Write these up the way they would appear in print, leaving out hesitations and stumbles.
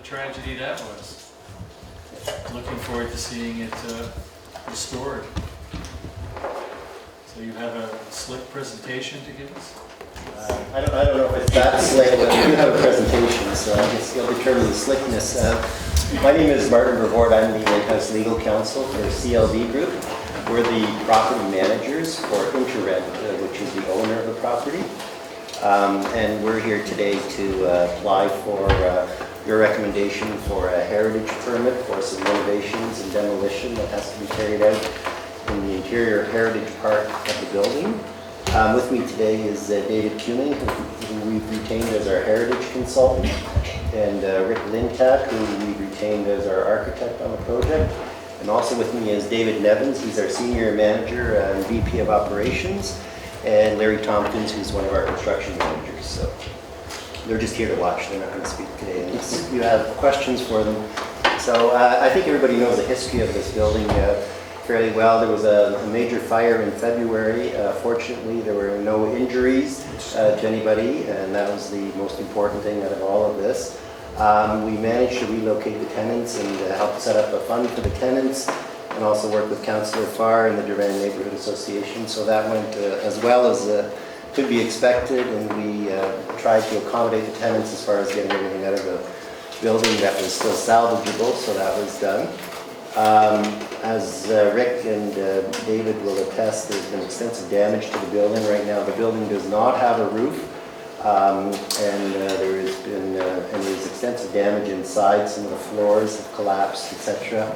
a tragedy that was. Looking forward to seeing it restored. So you have a slick presentation to give us? I don't know if it's that slick, but we do have a presentation, so I guess you'll determine the slickness. My name is Martin Brevard. I'm the in-house legal counsel for CLV Group. We're the property managers for Interrent, which is the owner of the property. And we're here today to apply for your recommendation for a heritage permit for some renovations and demolition that has to be carried out in the interior heritage part of the building. With me today is David Kuning, who we've retained as our heritage consultant, and Rick Lintak, who we retained as our architect on the project. And also with me is David Nevins. He's our senior manager and VP of operations, and Larry Tompkins, who's one of our construction managers. So they're just here to watch. They're not going to speak today unless you have questions for them. So I think everybody knows the history of this building fairly well. There was a major fire in February. Fortunately, there were no injuries to anybody, and that was the most important thing out of all of this. We managed to relocate the tenants and help set up a fund for the tenants, and also work with Councillor Farr and the Durand Neighbourhood Association. So that went as well as could be expected, and we tried to accommodate the tenants as far as getting everything out of the building that was still salvageable, so that was done. As Rick and David will attest, there's been extensive damage to the building. Right now the building does not have a roof, and there's extensive damage inside. Some of the floors have collapsed, etc.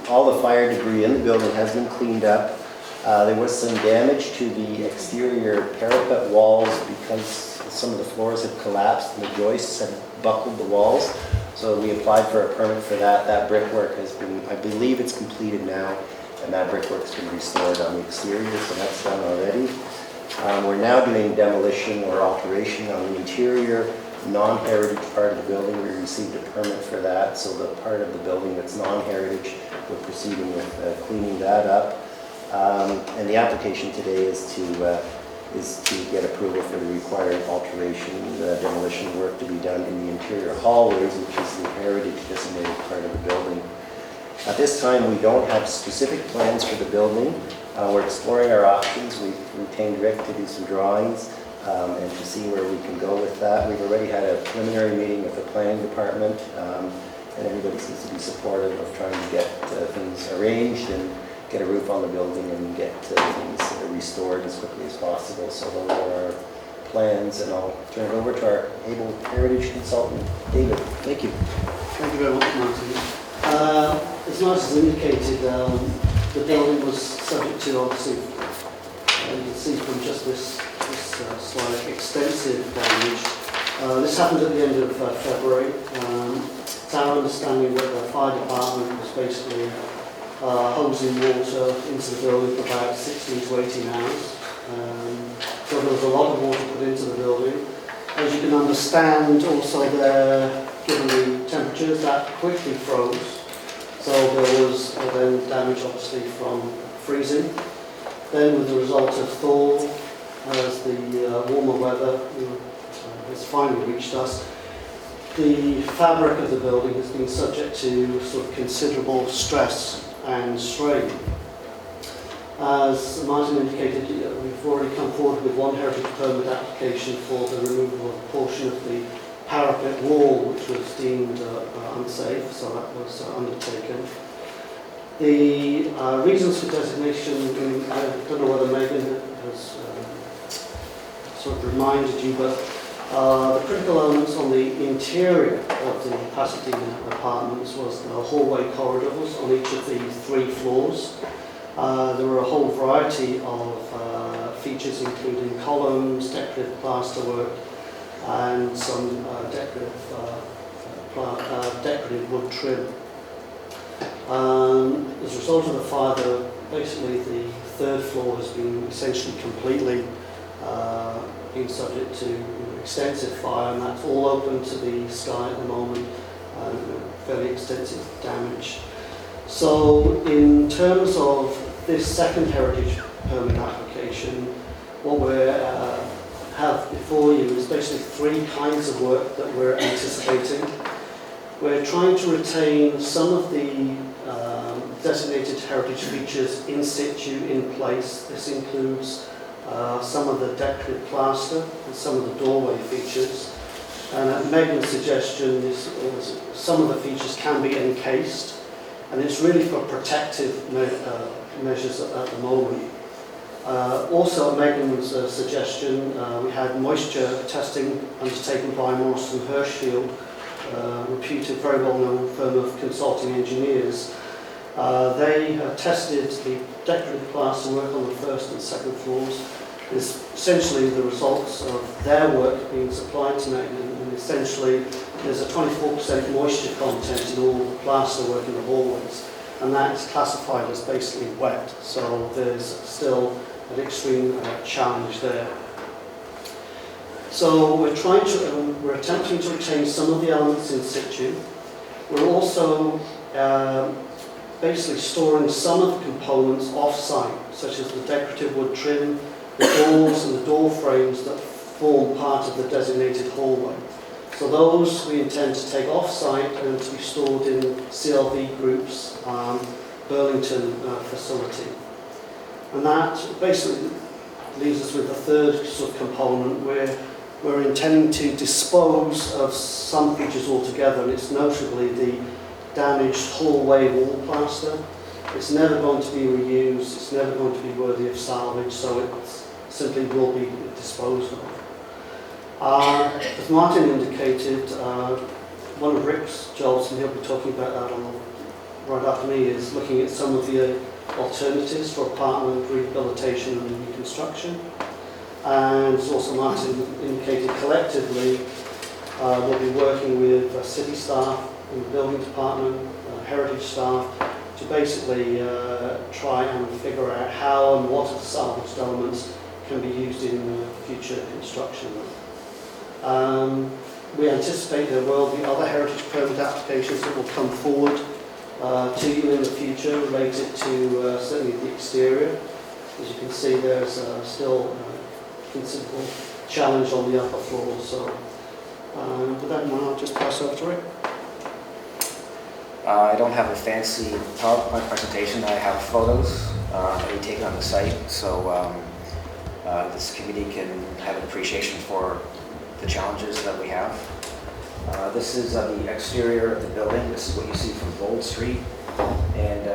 All the fire debris in the building has been cleaned up. There was some damage to the exterior parapet walls because some of the floors had collapsed and the joists had buckled the walls. So we applied for a permit for that. That brickwork has been, I believe it's completed now, and that brickwork's been restored on the exterior, so that's done already. We're now doing demolition or alteration on the interior, non-heritage part of the building. We received a permit for that, so the part of the building that's non-heritage, we're proceeding with cleaning that up. And the application today is to get approval for the required alteration, demolition work to be done in the interior hallways, which is the heritage designated part of the building. At this time, we don't have specific plans for the building. We're exploring our options. We've retained Rick to do some drawings and to see where we can go with that. We've already had a preliminary meeting with the planning department, and everybody seems to be supportive of trying to get things arranged and get a roof on the building and get things restored as quickly as possible. So those are our plans, and I'll turn it over to our able heritage consultant, David. Thank you. Thank you very much, Martin. As Martin has indicated, the building was subject to, obviously, you can see from just this slide, extensive damage. This happened at the end of February. It's our understanding that the fire department was basically hosing water into the building for about 16 to 18 hours. So there was a lot of water put into the building. As you can understand, also there, given the temperatures, that quickly froze. So there was then damage obviously from freezing. Then with the result of thaw, as the warmer weather has finally reached us, the fabric of the building has been subject to sort of considerable stress and strain. As Martin indicated, we've already come forward with one heritage permit application for the removal of a portion of the parapet wall, which was deemed unsafe, so that was undertaken. The reasons for designation, I don't know whether Megan has sort of reminded you, but the critical elements on the interior of the Pasadena Apartments was the hallway corridors on each of the 3 floors. There were a whole variety of features, including columns, decorative plasterwork, and some decorative wood trim. As a result of the fire, basically the 3rd floor has been essentially completely been subject to extensive fire, and that's all open to the sky at the moment, fairly extensive damage. So in terms of this second heritage permit application, what we have before you is basically 3 kinds of work that we're anticipating. We're trying to retain some of the designated heritage features in situ, in place. This includes some of the decorative plaster and some of the doorway features. And at Megan's suggestion, some of the features can be encased, and it's really for protective measures at the moment. Also at Megan's suggestion, we had moisture testing undertaken by Morrison Hirschfield, reputed, very well-known firm of consulting engineers. They tested the decorative plaster work on the first and second floors. Is essentially the results of their work being supplied to Megan, and essentially there's a 24% moisture content in all the plaster work in the hallways, and that's classified as basically wet, so there's still an extreme challenge there. So we're attempting to retain some of the elements in situ. We're also basically storing some of the components off-site, such as the decorative wood trim, the doors and the door frames that form part of the designated hallway. So those we intend to take off-site and to be stored in CLV Group's Burlington facility. And that basically leaves us with a third sort of component where we're intending to dispose of some features altogether, and it's notably the damaged hallway wall plaster. It's never going to be reused, it's never going to be worthy of salvage, so it simply will be disposed of. As Martin indicated, one of Rick's jobs, and he'll be talking about that right after me, is looking at some of the alternatives for apartment rehabilitation and reconstruction. And as also Martin indicated, collectively we'll be working with city staff in the building department, heritage staff, to basically try and figure out how and what of the salvaged elements can be used in future construction. We anticipate there will be other heritage permit applications that will come forward to you in the future related to certainly the exterior. As you can see, there's still considerable challenge on the upper floor. So with that in mind, I'll just pass over to Rick. I don't have a fancy PowerPoint presentation. I have photos that we take on the site, so this committee can have an appreciation for the challenges that we have. This is the exterior of the building. This is what you see from Bold Street, and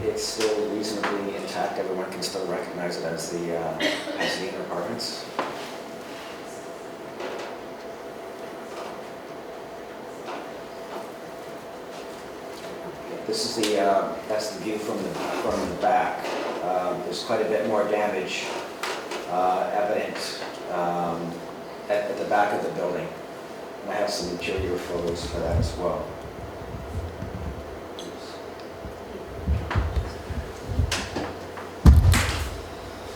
it's still reasonably intact. Everyone can still recognize it as the Pasadena Apartments. This is that's the view from the back. There's quite a bit more damage evident at the back of the building. And I have some interior photos for that as well.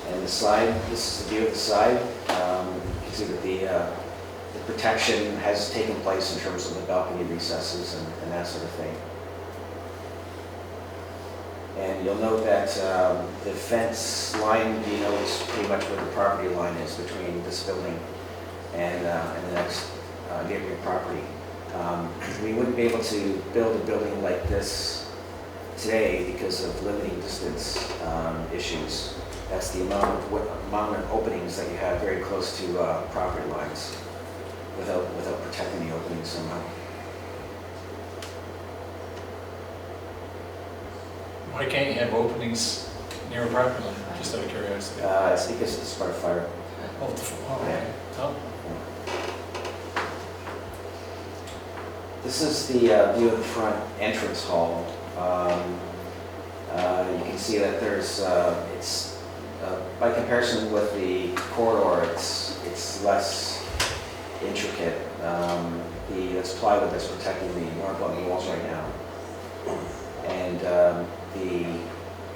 And the side, this is the view of the side. You can see that the protection has taken place in terms of the balcony recesses and that sort of thing. And you'll note that the fence line denotes pretty much where the property line is between this building and the next neighboring property. We wouldn't be able to build a building like this today because of limiting distance issues. That's the amount of openings that you have very close to property lines without protecting the openings somehow. Why can't you have openings near a property line, just out of curiosity? It's because it's part of fire. Okay. Oh. This is the view of the front entrance hall. You can see that there's, by comparison with the corridor, it's less intricate. That's plywood that's protecting the north-looking walls right now. And the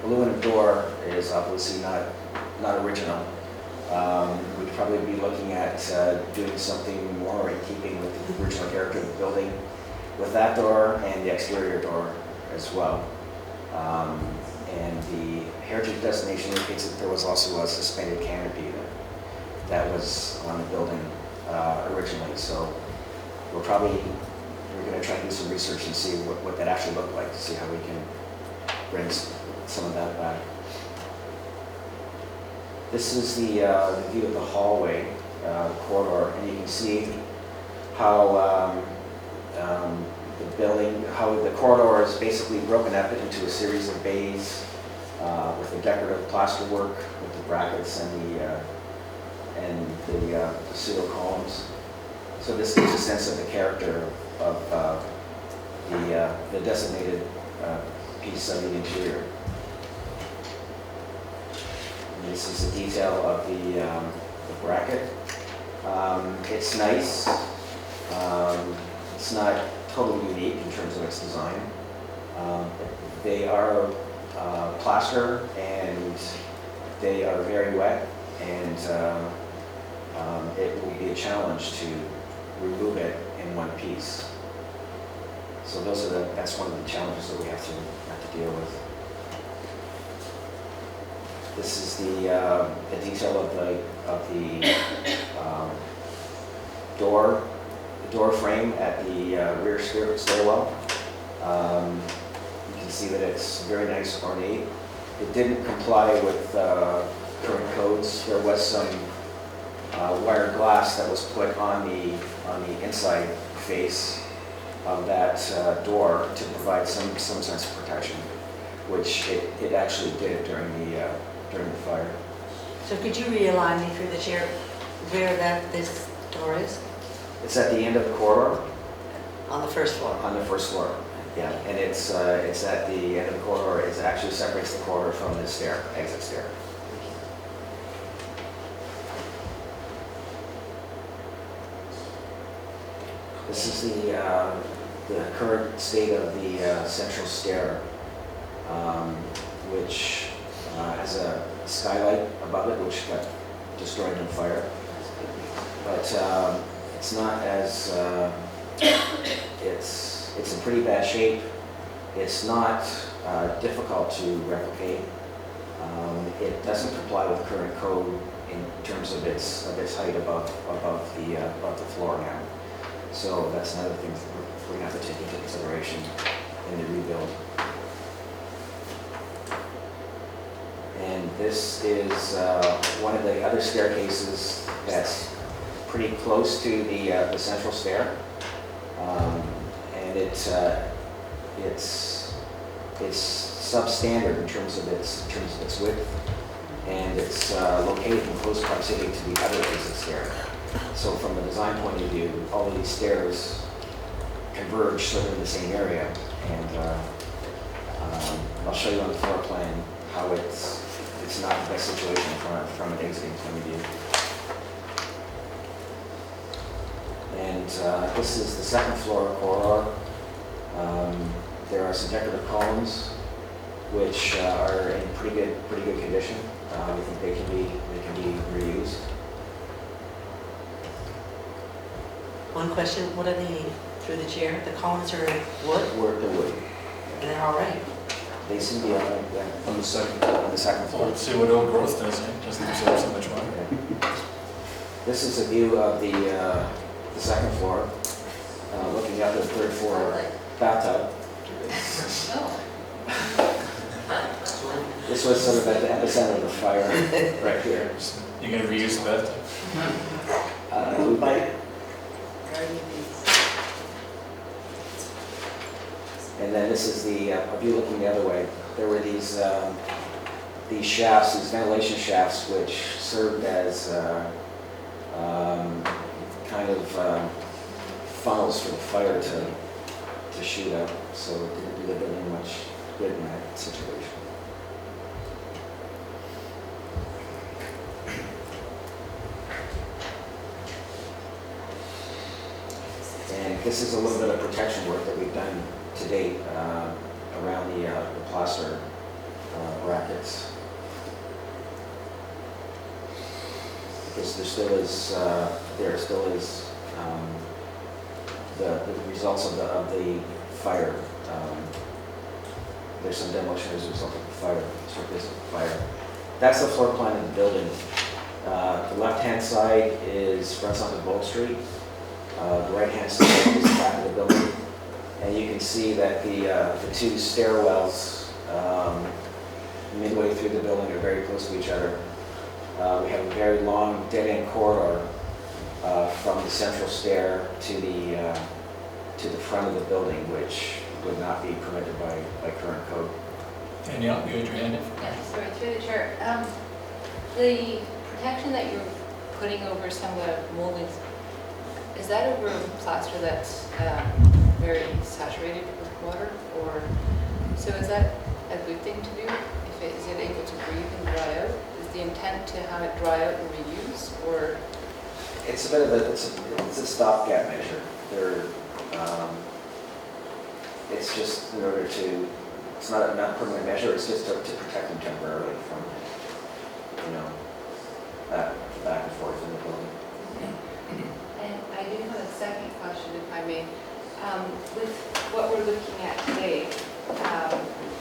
aluminum door is obviously not original. We'd probably be looking at doing something more in keeping with the original character of the building, with that door and the exterior door as well. And the heritage designation indicates that there was also a suspended canopy that was on the building originally. So we're probably we're going to try to do some research and see what that actually looked like, to see how we can bring some of that back. This is the view of the hallway, corridor, and you can see how the building, how the corridor is basically broken up into a series of bays with the decorative plasterwork, with the brackets and the pseudo columns. So this gives a sense of the character of the designated piece of the interior. And this is the detail of the bracket. It's nice. It's not totally unique in terms of its design. They are plaster and they are very wet, and it will be a challenge to remove it in one piece. So that's one of the challenges that we have to deal with. This is the detail of the door frame at the rear stairwell. You can see that it's very nice, ornate. It didn't comply with current codes. There was some wire glass that was put on the inside face of that door to provide some sense of protection, which it actually did during the fire. So could you realign me through the chair where this door is? It's at the end of the corridor. On the first floor? On the first floor, yeah. And it's at the end of the corridor. It actually separates the corridor from the exit stair. This is the current state of the central stair, which has a skylight above it, which got destroyed in fire. But it's not as, it's in pretty bad shape. It's not difficult to replicate. It doesn't comply with current code in terms of its height above the floor now. So that's another thing that we're going to have to take into consideration in the rebuild. And this is one of the other staircases that's pretty close to the central stair, and it's substandard in terms of its width, and it's located in close proximity to the other exit stair. So from a design point of view, all of these stairs converge sort of in the same area, and I'll show you on the floor plan how it's not the best situation from an exiting point of view. And this is the second floor corridor. There are some decorative columns which are in pretty good condition. We think they can be reused. One question, what are they, through the chair? The columns are wood? They're wood. And they're all right? They seem to be all right, yeah. On the second. On the second Well, floor. let's see what old growth does, eh? Doesn't absorb so much water. Okay. This is a view of the second floor, looking up at the third floor bathtub. This was sort of at the epicenter of the fire right here. You gonna reuse the bathtub? We might. And then this is a view looking the other way. There were these shafts, these ventilation shafts, which served as kind of funnels for the fire to shoot out. So it didn't do the building much good in that situation. And this is a little bit of protection work that we've done to date around the plaster brackets. Because there still is the results of the fire. There's some demolition as a result of the fire. That's the floor plan of the building. The left-hand side fronts onto Bolt Street. The right-hand side is the back of the building. And you can see that the two stairwells midway through the building are very close to each other. We have a very long dead-end corridor from the central stair to the front of the building, which would not be permitted by current code. Danielle, you had your hand up. Yeah, sorry, through the chair. The protection that you're putting over some of the moldings, is that over plaster that's very saturated with water? Or, so is that a good thing to do? Is it able to breathe and dry out? Is the intent to have it dry out and reuse, or? It's a bit of it's a stopgap measure. It's just in order to, it's not a permanent measure, it's just to protect them temporarily from, that back and forth in the building. And I do have a second question, if I may. With what we're looking at today,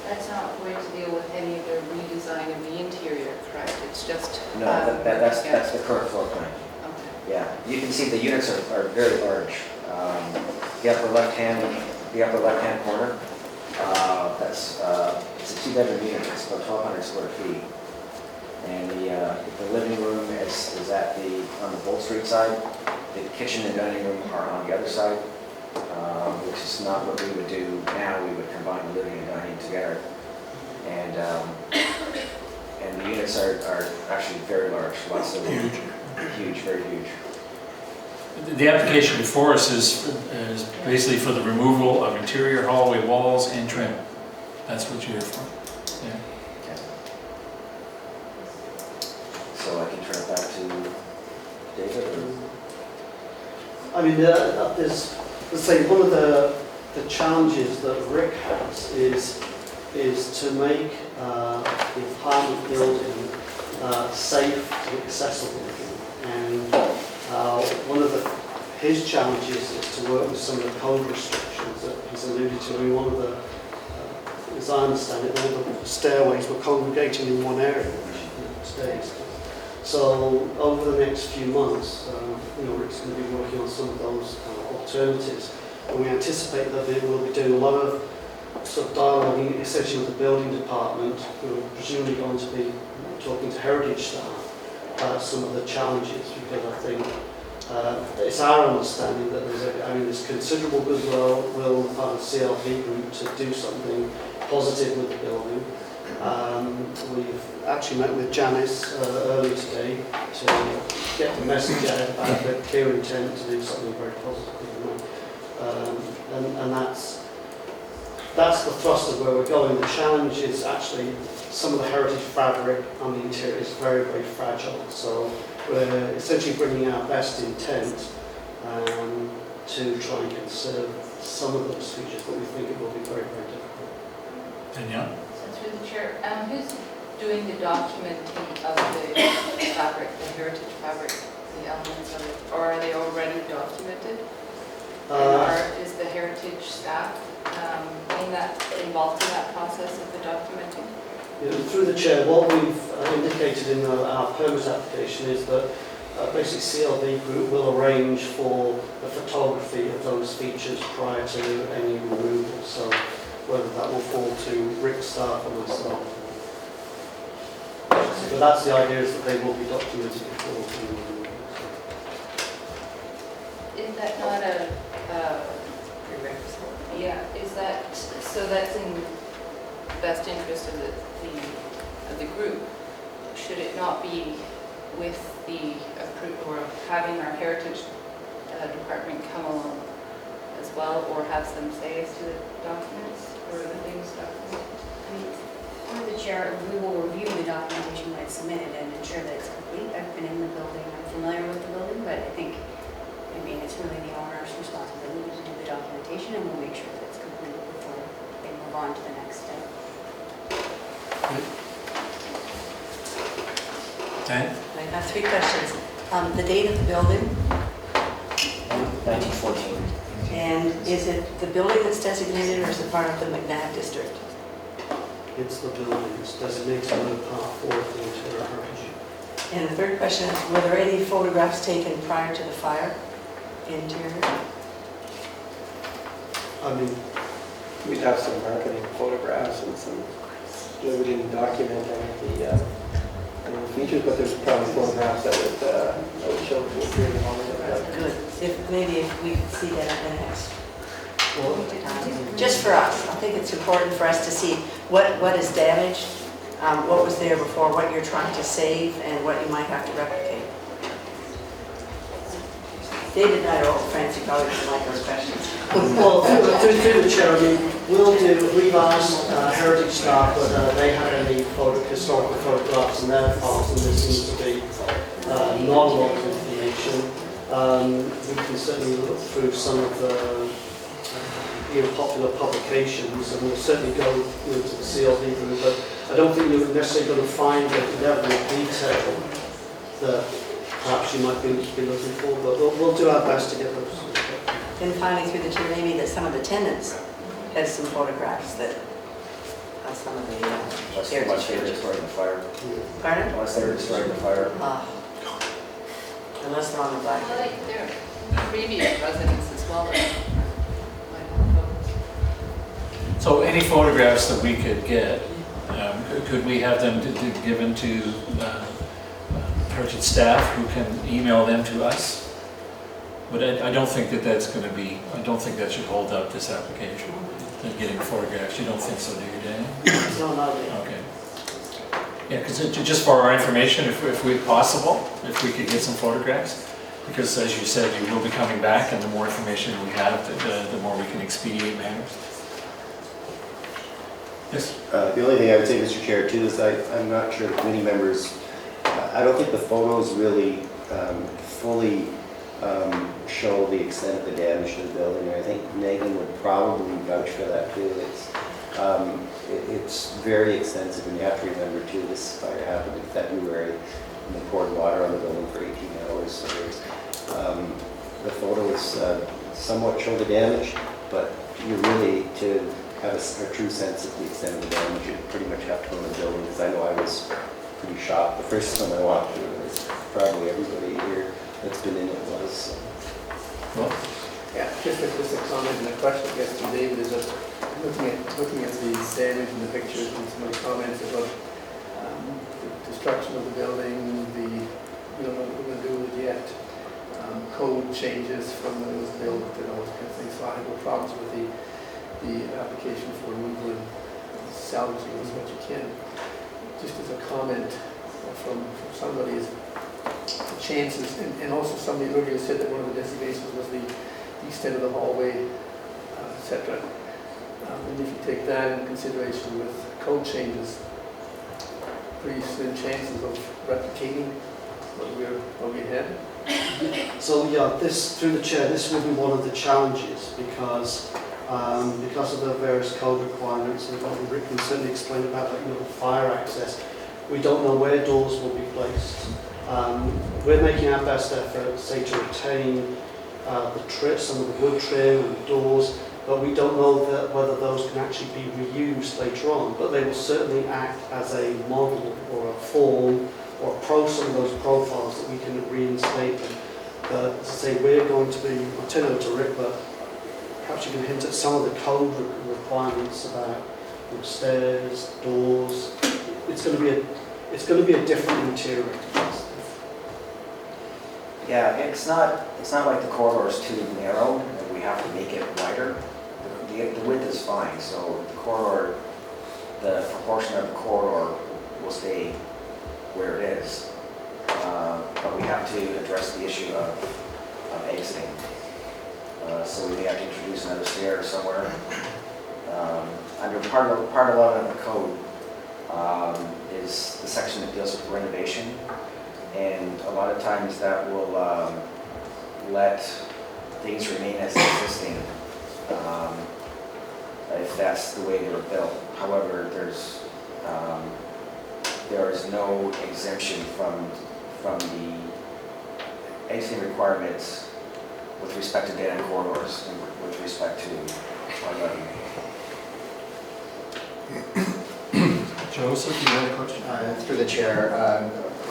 that's not going to deal with any of the redesign of the interior, correct? It's just... No, that's the current floor plan. Okay. Yeah, you can see the units are very large. The upper left-hand corner, it's a two-bedroom unit. It's about 1,200 square feet. And the living room is on the Bolt Street side. The kitchen and dining room are on the other side, which is not what we would do now. We would combine the living and dining together. And the units are actually very large. Lots of huge, very huge. The application before us is basically for the removal of interior hallway walls and trim. That's what you're here for. Yeah. So I can turn it back to David. Or? I mean, there's, let's say, one of the challenges that Rick has is to make the apartment building safe and accessible. And one of his challenges is to work with some of the code restrictions that he's alluded to. I mean, one of the, as I understand it, all the stairways were congregating in one area, which stays. So over the next few months, Rick's going to be working on some of those alternatives, and we anticipate that they will be doing a lot of sort of dialoguing, essentially with the building department, who are presumably going to be talking to Heritage staff about some of the challenges, because I think it's our understanding that there's considerable goodwill on the part of the CLP group to do something positive with the building. We've actually met with Janice earlier today to get the message out about the clear intent to do something very positive. And that's the thrust of where we're going. The challenge is actually some of the heritage fabric on the interior is very, very fragile. So we're essentially bringing our best intent to try and conserve some of those features, but we think it will be very, very difficult. Danielle? So through the chair, who's doing the documenting of the fabric, the heritage fabric, the elements of it, or are they already documented? Is the heritage staff involved in that process of the documenting? Through the chair, what we've indicated in our permit application is that basically CLB Group will arrange for the photography of those features prior to any removal. So whether that will fall to Rick's staff or myself. But that's the idea, is that they will be documented before. Is that not a prerequisite? Yeah, is that, so that's in best interest of the group? Should it not be with the or having our heritage department come along as well, or have some say as to the documents or the things documented? Through the chair, we will review the documentation when it's submitted and ensure that it's complete. I've been in the building, I'm familiar with the building, but I think, it's really the owner's responsibility to do the documentation, and we'll make sure that it's complete before they move on to the next step. Dan? I have three questions. The date of the building, 1914. and is it the building that's designated, or is it part of the McNabb district? It's the building. It's designated under Part 4 of the Interior Heritage. And the third question is, were there any photographs taken prior to the fire interior? I mean, we'd have some marketing photographs and some, we didn't document any of the features, but there's probably photographs that would show the interior hall. Good. Maybe if we could see that at the next. Just for us, I think it's important for us to see what is damaged, what was there before, what you're trying to save, and what you might have to replicate. David and I are old friends, you probably doesn't like those questions. Well, through the chair, I mean, we've asked Heritage staff whether they have any historical photographs in their files, and there seems to be not a lot of information. We can certainly look through some of the popular publications, and we'll certainly go to the CLD room, but I don't think you're necessarily going to find the level of detail that perhaps you might be looking for, but we'll do our best to get those. And finally, through the chair, maybe that some of the tenants have some photographs that of some of the Unless heritage they were features. destroyed in the fire. Pardon? Unless they were destroyed in the fire. Unless they're on the black. Well, like there are previous residents as well that might have photos. So any photographs that we could get, could we have them given to Heritage staff who can email them to us? But I don't think that's going to be, I don't think that should hold up this application, than getting photographs. You don't think so, do you, Danny? No. Okay. Yeah, because just for our information, if we possible, if we could get some photographs, because as you said, you will be coming back, and the more information we have, the more we can expedite matters. Yes? The only thing I would say, Mr. Chair, too, is I'm not sure the committee members, I don't think the photos really fully show the extent of the damage to the building. I think Megan would probably vouch for that too. It's very extensive, and you have to remember too, this fire happened in February, and they poured water on the building for 18 hours. So the photos somewhat show the damage, but you really, to have a true sense of the extent of the damage, you pretty much have to go in the building, because I know I was pretty shocked. The first time I walked through it, was probably everybody here that's been in it was. Well, Yeah, just a comment and a question, I guess, to David, is that looking at the damage in the pictures and some of the comments about the destruction of the building, we don't know what we're going to do with it yet, code changes from when it was built, and all those kind of things. So I have no problems with the application for removal and salvaging as much as you can. Just as a comment from somebody, is the chances, and also somebody earlier said that one of the designations was the extent of the hallway, etc. And if you take that into consideration with code changes, pretty slim chances of replicating what we had. So yeah, this, through the chair, this will be one of the challenges, because of the various code requirements, and what Rick can certainly explain about the fire access, we don't know where doors will be placed. We're making our best effort, say, to retain some of the wood trim and doors, but we don't know whether those can actually be reused later on. But they will certainly act as a model or a form or some of those profiles that we can reinstate them. But as I say, we're going to be, I'll turn it over to Rick, but perhaps you can hint at some of the code requirements about stairs, doors. It's going to be a different interior. Yeah, it's not like the corridor is too narrow, that we have to make it wider. The width is fine, so the corridor, the proportion of the corridor will stay where it is. But we have to address the issue of exiting. So we may have to introduce another stair somewhere. Under part 11 of the code is the section that deals with renovation. And a lot of times that will let things remain as existing if that's the way they were built. However, there is no exemption from the exiting requirements with respect to dead end corridors and with respect to 11. Joseph, you had a question? Through the chair,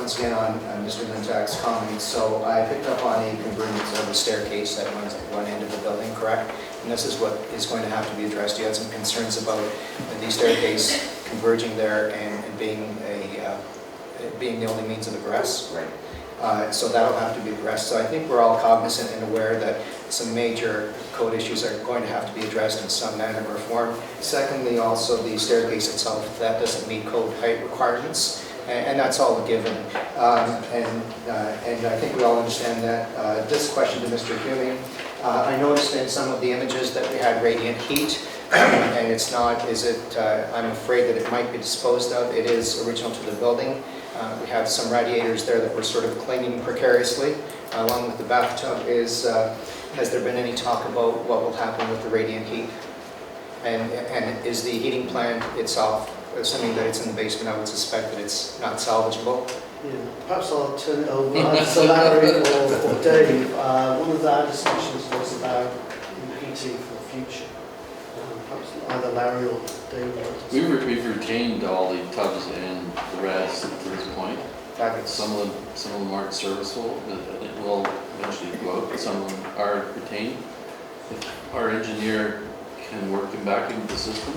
once again on Mr. Lintak's comments. So I picked up on a convergence of a staircase that runs at one end of the building, correct? And this is what is going to have to be addressed. You had some concerns about the staircase converging there and being the only means of egress. Right. So that'll have to be addressed. So I think we're all cognizant and aware that some major code issues are going to have to be addressed in some manner or form. Secondly, also the staircase itself, that doesn't meet code height requirements, and that's all a given. And I think we all understand that. This question to Mr. Hume, I noticed in some of the images that we had radiant heat, and it's not, I'm afraid that it might be disposed of. It is original to the building. We have some radiators there that were sort of clinging precariously, along with the bathtub. Has there been any talk about what will happen with the radiant heat? And is the heating plant itself, assuming that it's in the basement, I would suspect that it's not salvageable? Yeah, perhaps I'll turn it over to Larry or Dave. One of our discussions was about heating for the future. Perhaps either Larry or Dave. We've retained all the tubs and the rads to this point. Some of them aren't serviceable. It will eventually go out, but some of them are retained. If our engineer can work them back into the system,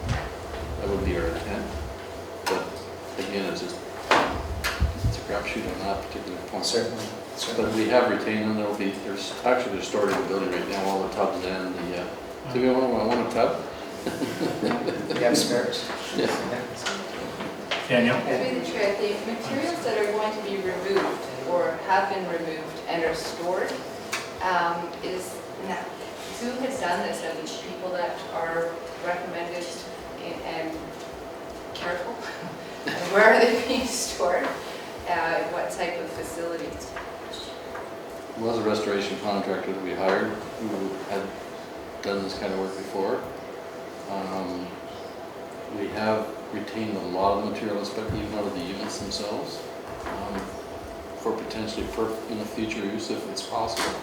that would be our intent. But again, it's a crapshoot on that particular point. Certainly. But we have retained them. They're stored in the building right now, all the tubs and the. Do we want a tub? You have spares? Yes. Daniel? Through the chair, the materials that are going to be removed or have been removed and are stored, who has done this? Are the people that are recommended and careful? Where are they being stored? What type of facilities? It was a restoration contractor that we hired who had done this kind of work before. We have retained a lot of the materials, but even out of the units themselves, for potentially in the future use if it's possible.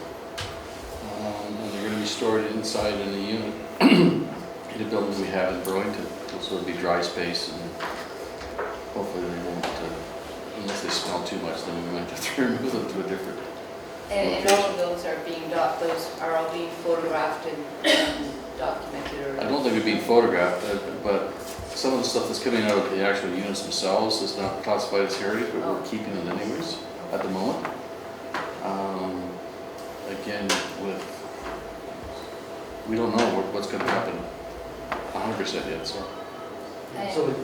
And they're going to be stored inside in the unit in the building we have in Burlington. So it'll be dry space, and hopefully they won't, unless they smell too much, then we might have to remove them to a different. And all of those are all being photographed and documented? I don't think they're being photographed, but some of the stuff that's coming out of the actual units themselves is not classified as heritage, but we're keeping it anyways at the moment. Again, we don't know what's going to happen 100% yet. So.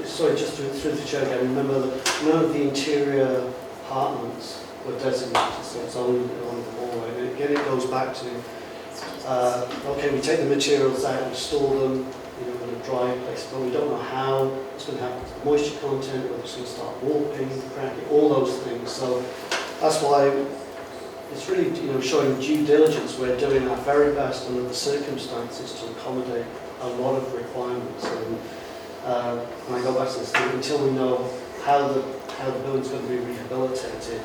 Sorry, just through the chair again. Remember that none of the interior apartments were designated, so it's only on the hallway. And again, it goes back to, okay, we take the materials out and store them, in a dry place, but we don't know how it's going to happen to the moisture content, whether it's going to start warping, cracking, all those things. So that's why it's really, showing due diligence. We're doing our very best under the circumstances to accommodate a lot of requirements. And when I go back to this thing, until we know how the building's going to be rehabilitated,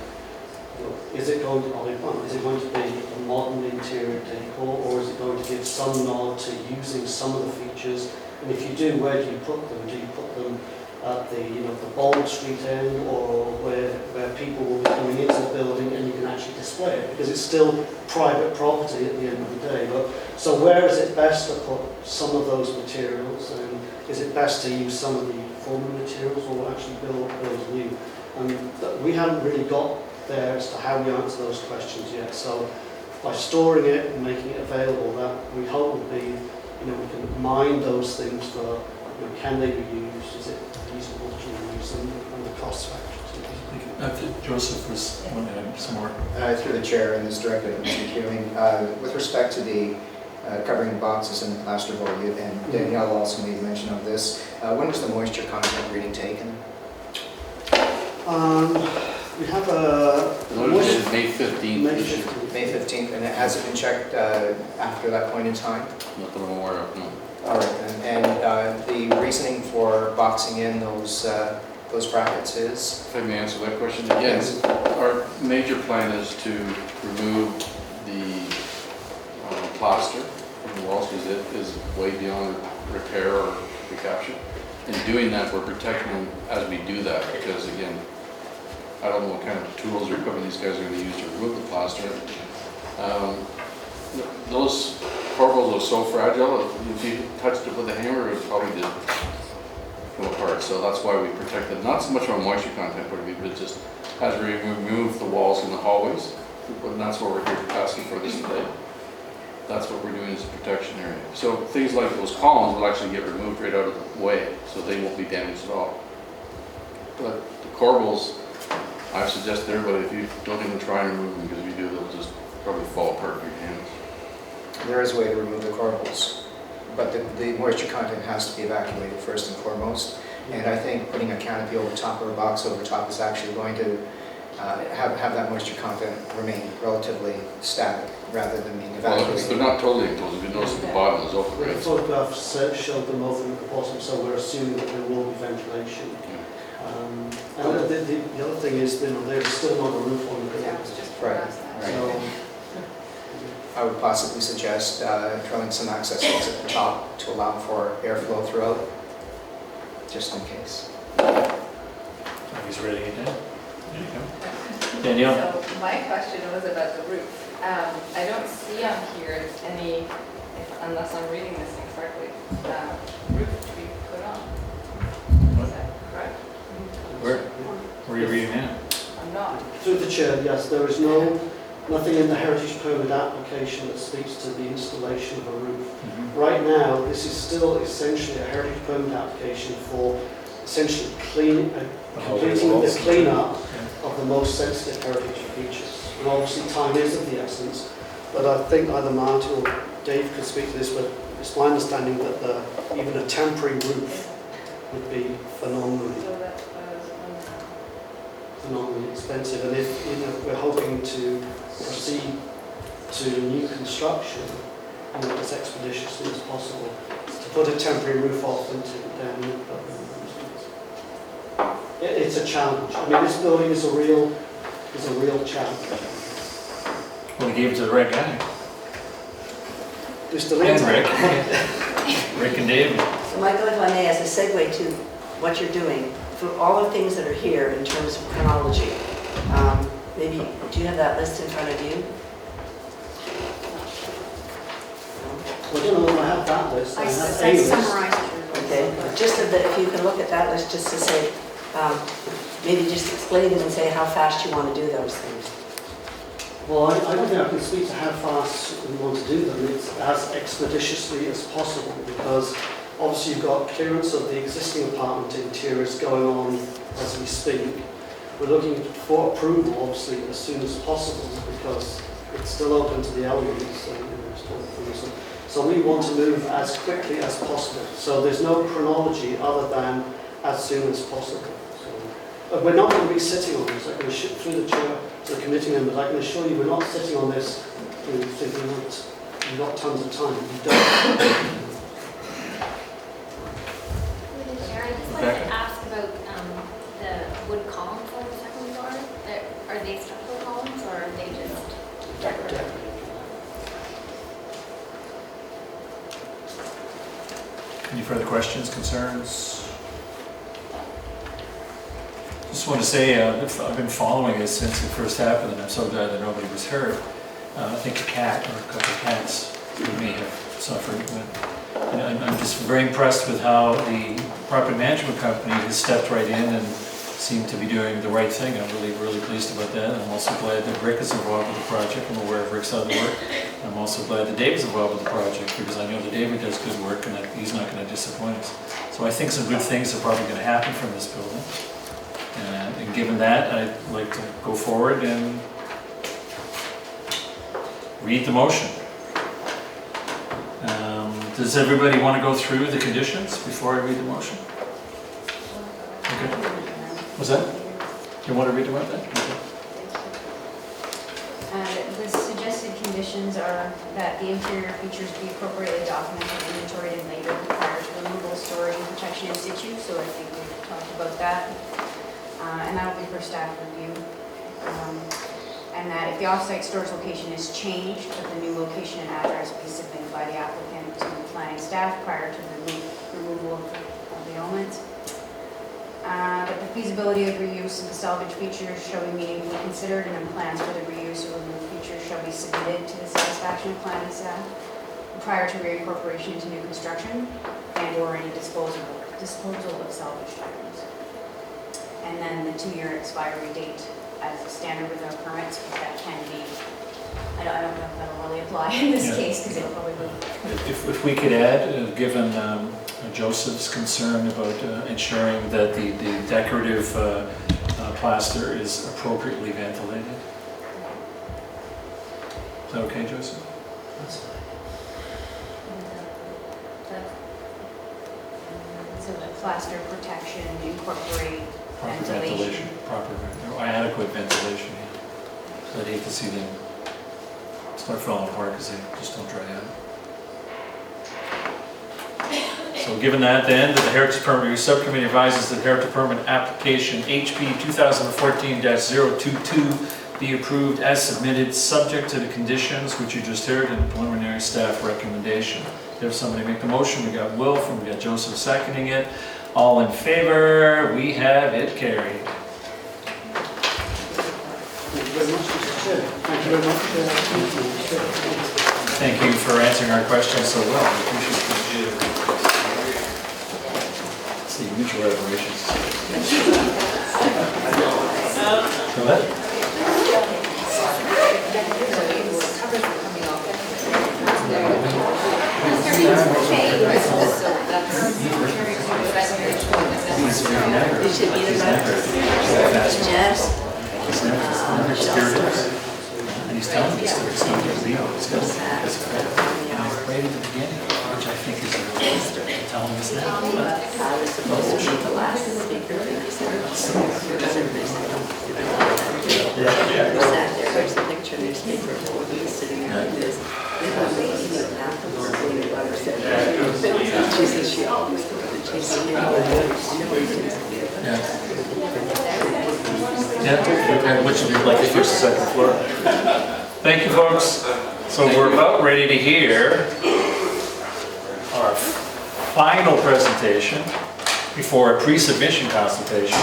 is it going to be a modern interior decor, or is it going to give some nod to using some of the features? And if you do, where do you put them? Do you put them at the Bold Street end, or where people will be coming into the building and you can actually display it? Because it's still private property at the end of the day. But so where is it best to put some of those materials, and is it best to use some of the former materials, or actually build new? And we haven't really got there as to how we answer those questions yet. So by storing it and making it available, that we hope will be, we can mine those things for, can they be used? Is it feasible to use them, and the cost factors? Joseph was wanting some more. Through the chair, and this directed at Mr. Hewing, with respect to the covering boxes and the plaster void, and Danielle also made mention of this, when was the moisture content reading taken? We have a May 15th. May 15th, and has it been checked after that point in time? Not that I'm aware of, no. All right, and the reasoning for boxing in those brackets is? If I may answer that question, yes. Our major plan is to remove the plaster from the walls because it is way beyond repair or recapture. In doing that, we're protecting them as we do that because, again, I don't know what kind of tools or equipment these guys are gonna use to remove the plaster. Those corbels are so fragile, if you touched it with a hammer, it would probably just come apart. So that's why we protect them, not so much from a moisture content point of view, but just as we remove the walls in the hallways. And that's what we're here asking for this today. That's what we're doing as a protection area. So things like those columns will actually get removed right out of the way, so they won't be damaged at all. But the corbels, I've suggested to everybody, if you don't even try and remove them, because if you do, they'll just probably fall apart in your hands. There is a way to remove the corbels, but the moisture content has to be evacuated first and foremost. And I think putting a canopy over top or a box over top is actually going to have that moisture content remain relatively static rather than being Well, evacuated. they're not totally enclosed. If you notice the bottom is open, The right? photograph showed them open at the bottom, so we're assuming that there will be ventilation. And the other thing is, there's still not a roof on the building. That was just for Right. us. So, I would possibly suggest drilling some access holes at the top to allow for airflow throughout, just in case. He's ready again. There you go. Danielle? So my question was about the roof. I don't see on here any, unless I'm reading this incorrectly, roof to be put on. Is that correct? Where are you reading now? I'm not. through the chair, yes, there is nothing in the Heritage Permit application that speaks to the installation of a roof. Right now, this is still essentially a Heritage Permit application for essentially completing the clean-up of the most sensitive heritage features. And obviously time is of the essence, but I think either Martin or Dave could speak to this, but it's my understanding that even a temporary roof would be phenomenally So that was phenomenally expensive, and if we're hoping to proceed to new construction as expeditiously as possible, to put a temporary roof off into down. It's a challenge. I mean, this building is a real challenge. Well, he gave it to the right guy. Mr. And Lindsay. Rick and David. So Michael, if I may, as a segue to what you're doing, for all the things that are here in terms of chronology, maybe, do you have that list in front of you? Well, I don't know if I have that list. I have a I list. summarized it. Okay, just so that if you can look at that list, just to say, maybe just explain them and say how fast you want to do those things. Well, I don't think I can speak to how fast we want to do them. It's as expeditiously as possible, because obviously you've got clearance of the existing apartment interiors going on as we speak. We're looking for approval, obviously, as soon as possible, because it's still open to the elements. So we want to move as quickly as possible. So there's no chronology other than as soon as possible. But we're not going to be sitting on this. I can assure, through the chair to the committee members, I can assure you we're not sitting on this thinking that we've got tons of time. We don't. Chair, I'd just like to ask about the wood columns on the second floor. Are they structural columns or are they just decorative? Any further questions, concerns? Just want to say, I've been following this since it first happened, and I'm so glad that nobody was hurt. I think a cat or a couple of cats may have suffered. And I'm just very impressed with how the property management company has stepped right in and seemed to be doing the right thing. I'm really pleased about that. I'm also glad that Rick is involved with the project. I'm aware of Rick's other work. I'm also glad that David's involved with the project, because I know that David does good work and that he's not going to disappoint us. So I think some good things are probably going to happen from this building. And given that, I'd like to go forward and read the motion. Does everybody want to go through the conditions before I read the motion? Okay. What's that? You want to read about that? Okay. The suggested conditions are that the interior features be appropriately documented, inventoried, and labeled prior to removal, storage, and protection in situ, so I think we've talked about that. And that'll be for staff review. And that if the off-site storage location is changed, that the new location and address be submitted by the applicant to the planning staff prior to the removal of the elements. That the feasibility of reuse of the salvage features shall be meaningfully considered, and then plans for the reuse or removed features shall be submitted to the satisfaction of planning staff prior to reincorporation into new construction and/or any disposal of salvaged items. And then the 2-year expiry date as a standard with our permits, but that can be, I don't know if that'll really apply in this Yeah. case, because it'll probably be. If we could add, given Joseph's concern about ensuring that the decorative plaster is appropriately ventilated. Is that okay, Joseph? So the plaster protection incorporate Proper ventilation. Adequate ventilation, yeah. So I'd hate to see them start falling apart because they just don't dry out. So given that then, that the Heritage Permit Review Subcommittee advises that Heritage Permit application HP 2014-022 be approved as submitted, subject to the conditions which you just heard in the preliminary staff recommendation. There's somebody make the motion. We got Wilf and we got Joseph seconding it. All in favor, we have it carried. Thank you very much, Mr. Chair. Thank you very much. Thank you for answering our questions so well. We appreciate it. See, mutual reparations. Go ahead. It should be the Jess. He's never spirited. And he's telling us that it's not going to be, it's going to be. Right at the beginning, which I think is a real telling us that. I was supposed to be the last speaker. We sat there, there's a picture newspaper, he's sitting there like this. She says she always thought that she's Yeah, which would be like the first and second floor. Thank you, folks. So we're about ready to hear our final presentation before a pre-submission consultation.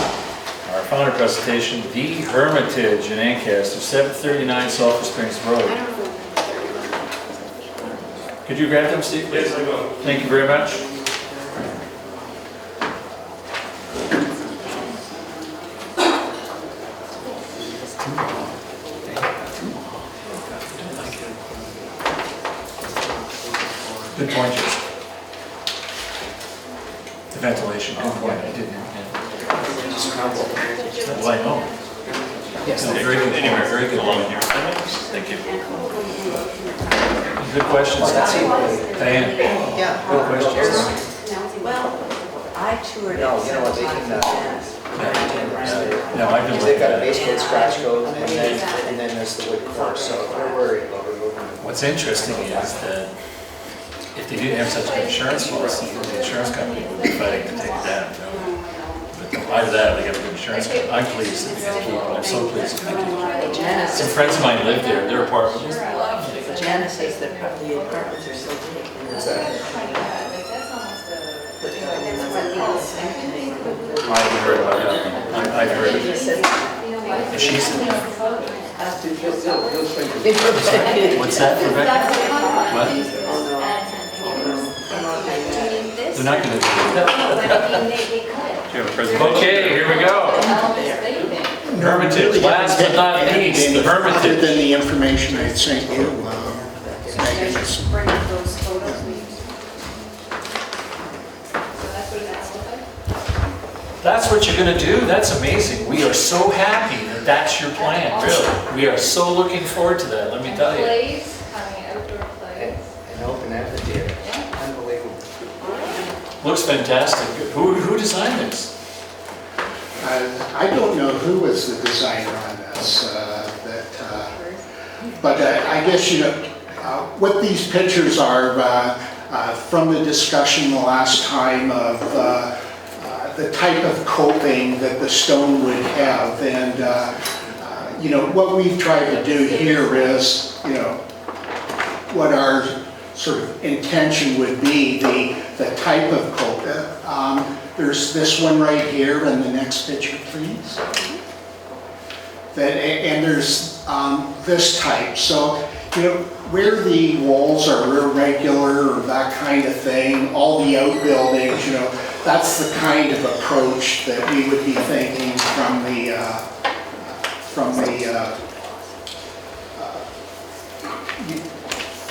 Our final presentation, the Hermitage in Ancaster, 739 Sulphur Springs Road. Could you grab them, Steve? Yes, I will. Thank you very much. Good point, Jason. The ventilation, good point, I didn't. Well, I know. Yes. No, very good, anyway, very good point. Thank you. Good questions, Diane. Yeah. Good questions. Well, I toured it No, you know what, they several can, times with Janice. No, I've been They've got a looking base coat scratch coat, and then there's the wood core, so we're worried about removing it. What's interesting is that if they didn't have such an insurance policy, the insurance company would be fighting to take it down. But in light of that, they got a good insurance company. I'm pleased that they keep it. I'm so pleased that they keep it. Janice, Some friends of mine live there, their apartment was lovely. Janice says that the apartments are so big. Is that- I haven't heard about that. I've heard She it. said, If she's, They'll shrink it. what's that, Rebecca? What? They're not gonna do it. Okay, here we go. Hermitage, last but not least, the Other Hermitage. than the information I had sent you, Megan, it's- Bring up those photos, please. That's what you're gonna do? That's amazing. We are so happy that that's your plan, really. We are so looking forward to that, let me tell you. Plays, having outdoor plays. An open amphitheater, unbelievable. Looks fantastic. Who designed this? I don't know who was the designer on this, but I guess, what these pictures are from the discussion the last time of the type of coping that the stone would have. And, what we've tried to do here is, what our sort of intention would be, the type of coping. there's this one right here, and the next picture, please. And there's this type. So, you know, where the walls are irregular or that kind of thing, all the outbuildings, you know, that's the kind of approach that we would be thinking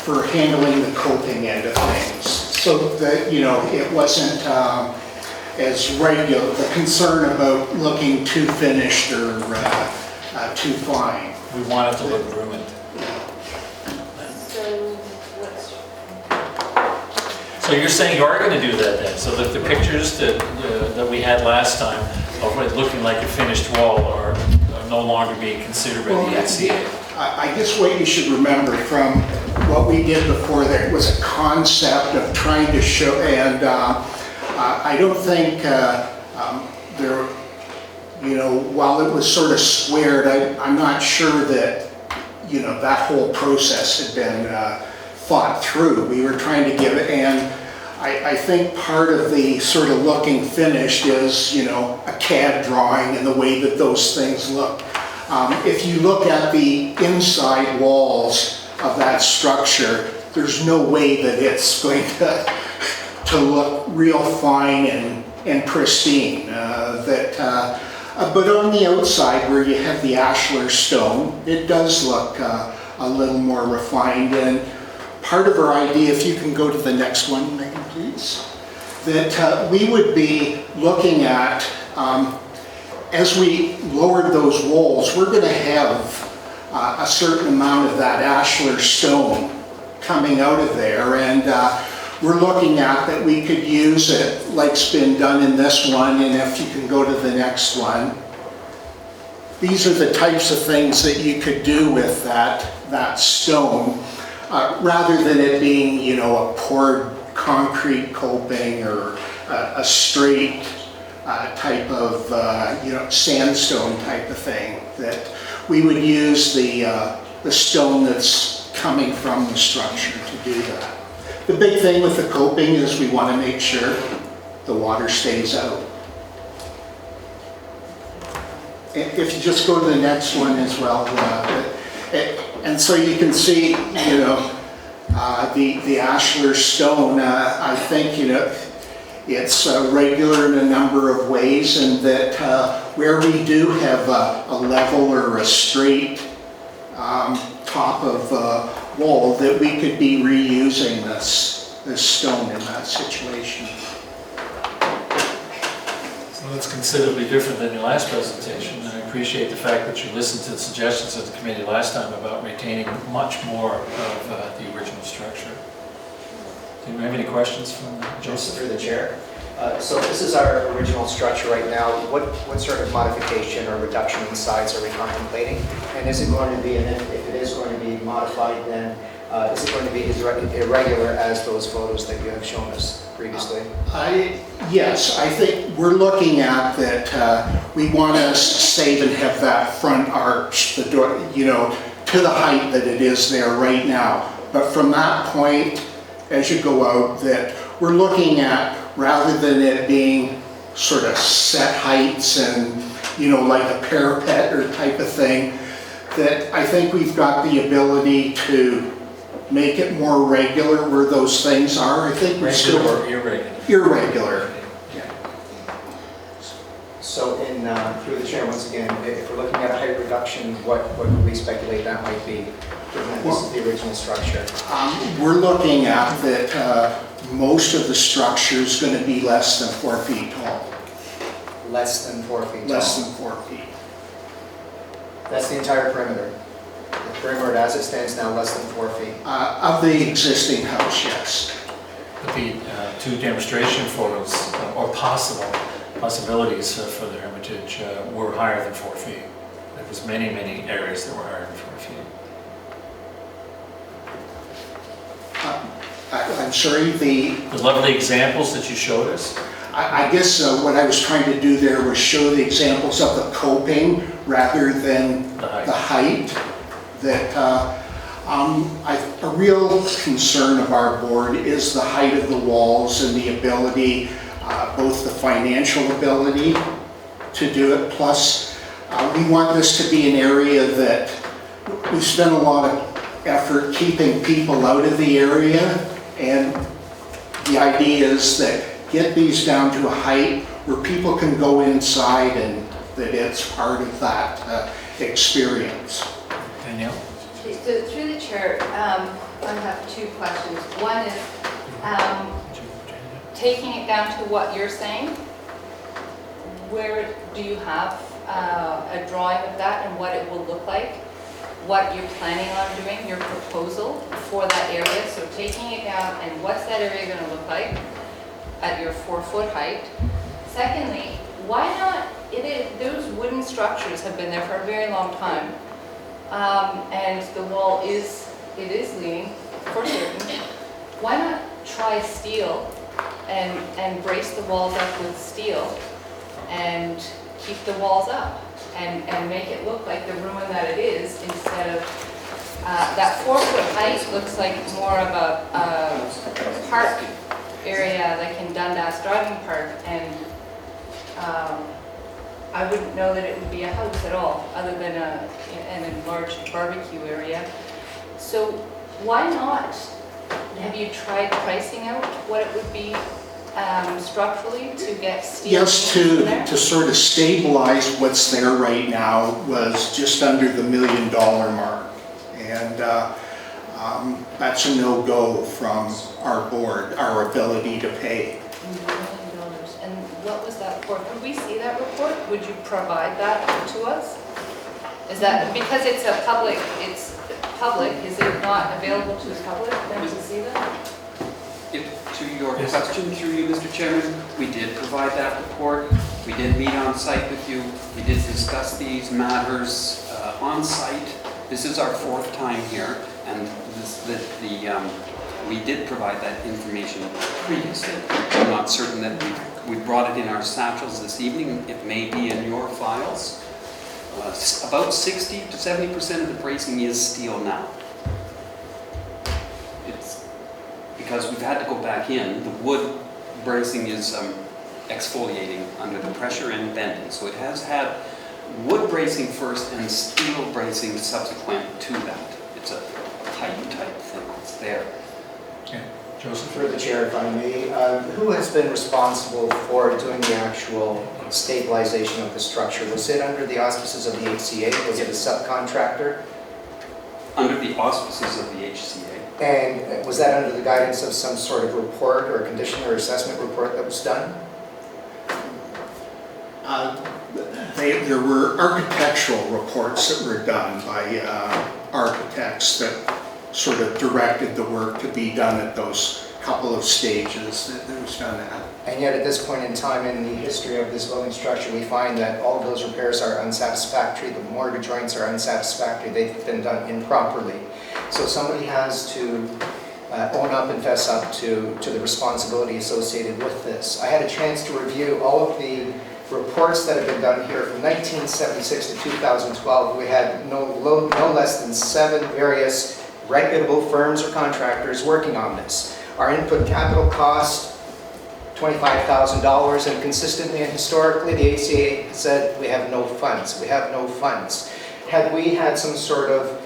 for handling the coping end of things. So that, you know, it wasn't as regular, the concern about looking too finished or too fine. We want it to look ruined. So what's, So you're saying you are going to do that then? So that the pictures that we had last time of it looking like a finished wall are no longer being considered by the NCA? I guess what you should remember from what we did before, there was a concept of trying to show, and I don't think there, you know, while it was sort of squared, I'm not sure that, you know, that whole process had been thought through. We were trying to give it, and I think part of the sort of looking finished is, you know, a CAD drawing and the way that those things look. If you look at the inside walls of that structure, there's no way that it's going to look real fine and pristine. But on the outside where you have the ashlar stone, it does look a little more refined. And part of our idea, if you can go to the next one, Megan, please, that we would be looking at, as we lowered those walls, we're going to have a certain amount of that ashlar stone coming out of there, and we're looking at that we could use it like's been done in this one, and if you can go to the next one. These are the types of things that you could do with that stone, rather than it being, you know, a poured concrete coping or a straight type of, you know, sandstone type of thing. That we would use the stone that's coming from the structure to do that. The big thing with the coping is we want to make sure the water stays out. If you just go to the next one as well, and so you can see, you know, the ashlar stone, I think, you know, it's regular in a number of ways, and that where we do have a level or a straight top of wall, that we could be reusing this stone in that situation. So that's considerably different than your last presentation. And I appreciate the fact that you listened to the suggestions of the committee last time about retaining much more of the original structure. Do you have any questions from Joseph? Through the chair. So this is our original structure right now. What sort of modification or reduction in size are we contemplating? And is it going to be, and if it is going to be modified, then is it going to be as irregular as those photos that you have shown us previously? Yes, I think we're looking at that we want to save and have that front arch, the door, you know, to the height that it is there right now. But from that point, as you go out, that we're looking at, rather than it being sort of set heights and, you know, like a parapet or type of thing, that I think we've got the ability to make it more regular where those things are. I think we're still... Regular or irregular? Irregular. Yeah. So through the chair, once again, if we're looking at a height reduction, what would we speculate that might be, given that this is the original structure? We're looking at that most of the structure is going to be less than 4 feet tall. Less than 4 feet tall? Less than 4 feet. That's the entire perimeter? The perimeter as it stands now, less than 4 feet? Of the existing house, yes. But the two demonstration photos, or possibilities for the Hermitage were higher than 4 feet. There was many, many areas that were higher than 4 feet. I'm sorry, the lovely examples that you showed us? I guess what I was trying to do there was show the examples of the coping rather than the height. That a real concern of our board is the height of the walls and the ability both the financial ability to do it, plus we want this to be an area that we spend a lot of effort keeping people out of the area, and the idea is that get these down to a height where people can go inside and that it's part of that experience. Danielle? So through the chair, I have two questions. One is, taking it down to what you're saying, where do you have a drawing of that and what it will look like? What you're planning on doing, your proposal for that area? So taking it down, and what's that area going to look like at your 4-foot height? Secondly, why not, those wooden structures have been there for a very long time. And the wall is leaning for certain. Why not try steel and brace the walls up with steel and keep the walls up and make it look like the ruin that it is, instead of that 4-foot height looks like more of a park area like in Dundas Driving Park, and I wouldn't know that it would be a house at all, other than an enlarged barbecue area. So why not? Have you tried pricing out what it would be structurally to get steel? Yes, to sort of stabilize what's there right now was just under the $1 million mark. And that's a no-go from our board, our ability to pay. $1 million. And what was that for? Could we see that report? Would you provide that to us? Is that, because it's public, is it not available to the public then to see that? To your question through you, Mr. Chairman, we did provide that report. We did meet on site with you. We did discuss these matters on site. This is our 4th time here, and we did provide that information previously. I'm not certain that we brought it in our satchels this evening. It may be in your files. About 60 to 70% of the bracing is steel now. It's because we've had to go back in. The wood bracing is exfoliating under the pressure and bending. So it has had wood bracing first and steel bracing subsequent to that. It's a tight thing. It's there. Okay. Joseph? Through the chair, if I may, who has been responsible for doing the actual stabilization of the structure? Was it under the auspices of the HCA? Was it a subcontractor? Under the auspices of the HCA. And was that under the guidance of some sort of report or condition or assessment report that was done? There were architectural reports that were done by architects that sort of directed the work to be done at those couple of stages that was done at. And yet at this point in time in the history of this building structure, we find that all of those repairs are unsatisfactory. The mortar joints are unsatisfactory. They've been done improperly. So somebody has to own up and fess up to the responsibility associated with this. I had a chance to review all of the reports that have been done here from 1976 to 2012. We had no less than 7 various reputable firms or contractors working on this. Our input capital cost $25,000, and consistently and historically the ACA said we have no funds. We have no funds. Had we had some sort of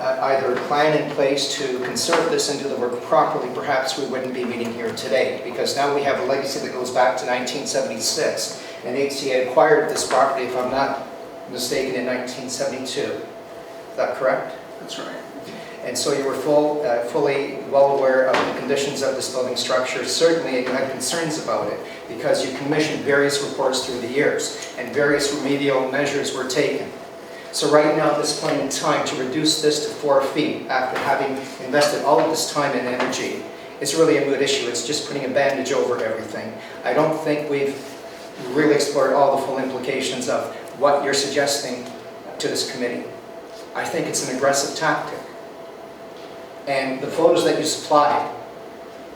either a plan in place to conserve this and do the work properly, perhaps we wouldn't be meeting here today, because now we have a legacy that goes back to 1976, and HCA acquired this property, if I'm not mistaken, in 1972. Is that correct? That's right. And so you were fully well aware of the conditions of this building structure, certainly, and you had concerns about it, because you commissioned various reports through the years, and various remedial measures were taken. So right now, at this point in time, to reduce this to 4 feet, after having invested all of this time and energy, it's really a moot issue. It's just putting a bandage over everything. I don't think we've really explored all the full implications of what you're suggesting to this committee. I think it's an aggressive tactic. And the photos that you supplied,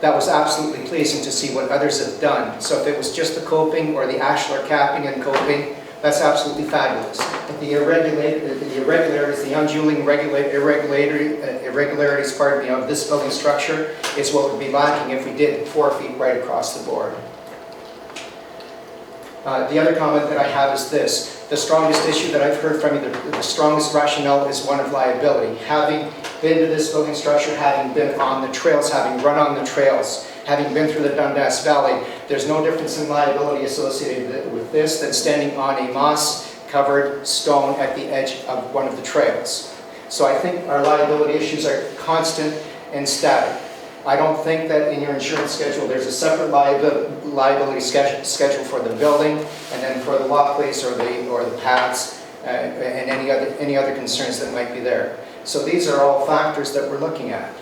that was absolutely pleasing to see what others have done. So if it was just the coping or the ashlar capping and coping, That's absolutely fabulous. But the irregularities, the unduly irregularities, pardon me, of this building structure is what would be lacking if we did 4 feet right across the board. The other comment that I have is this. The strongest issue that I've heard from you, the strongest rationale is one of liability. Having been to this building structure, having been on the trails, having run on the trails, having been through the Dundas Valley, there's no difference in liability associated with this than standing on a moss-covered stone at the edge of one of the trails. So I think our liability issues are constant and static. I don't think that in your insurance schedule there's a separate liability schedule for the building and then for the walkways or the paths and any other concerns that might be there. So these are all factors that we're looking at.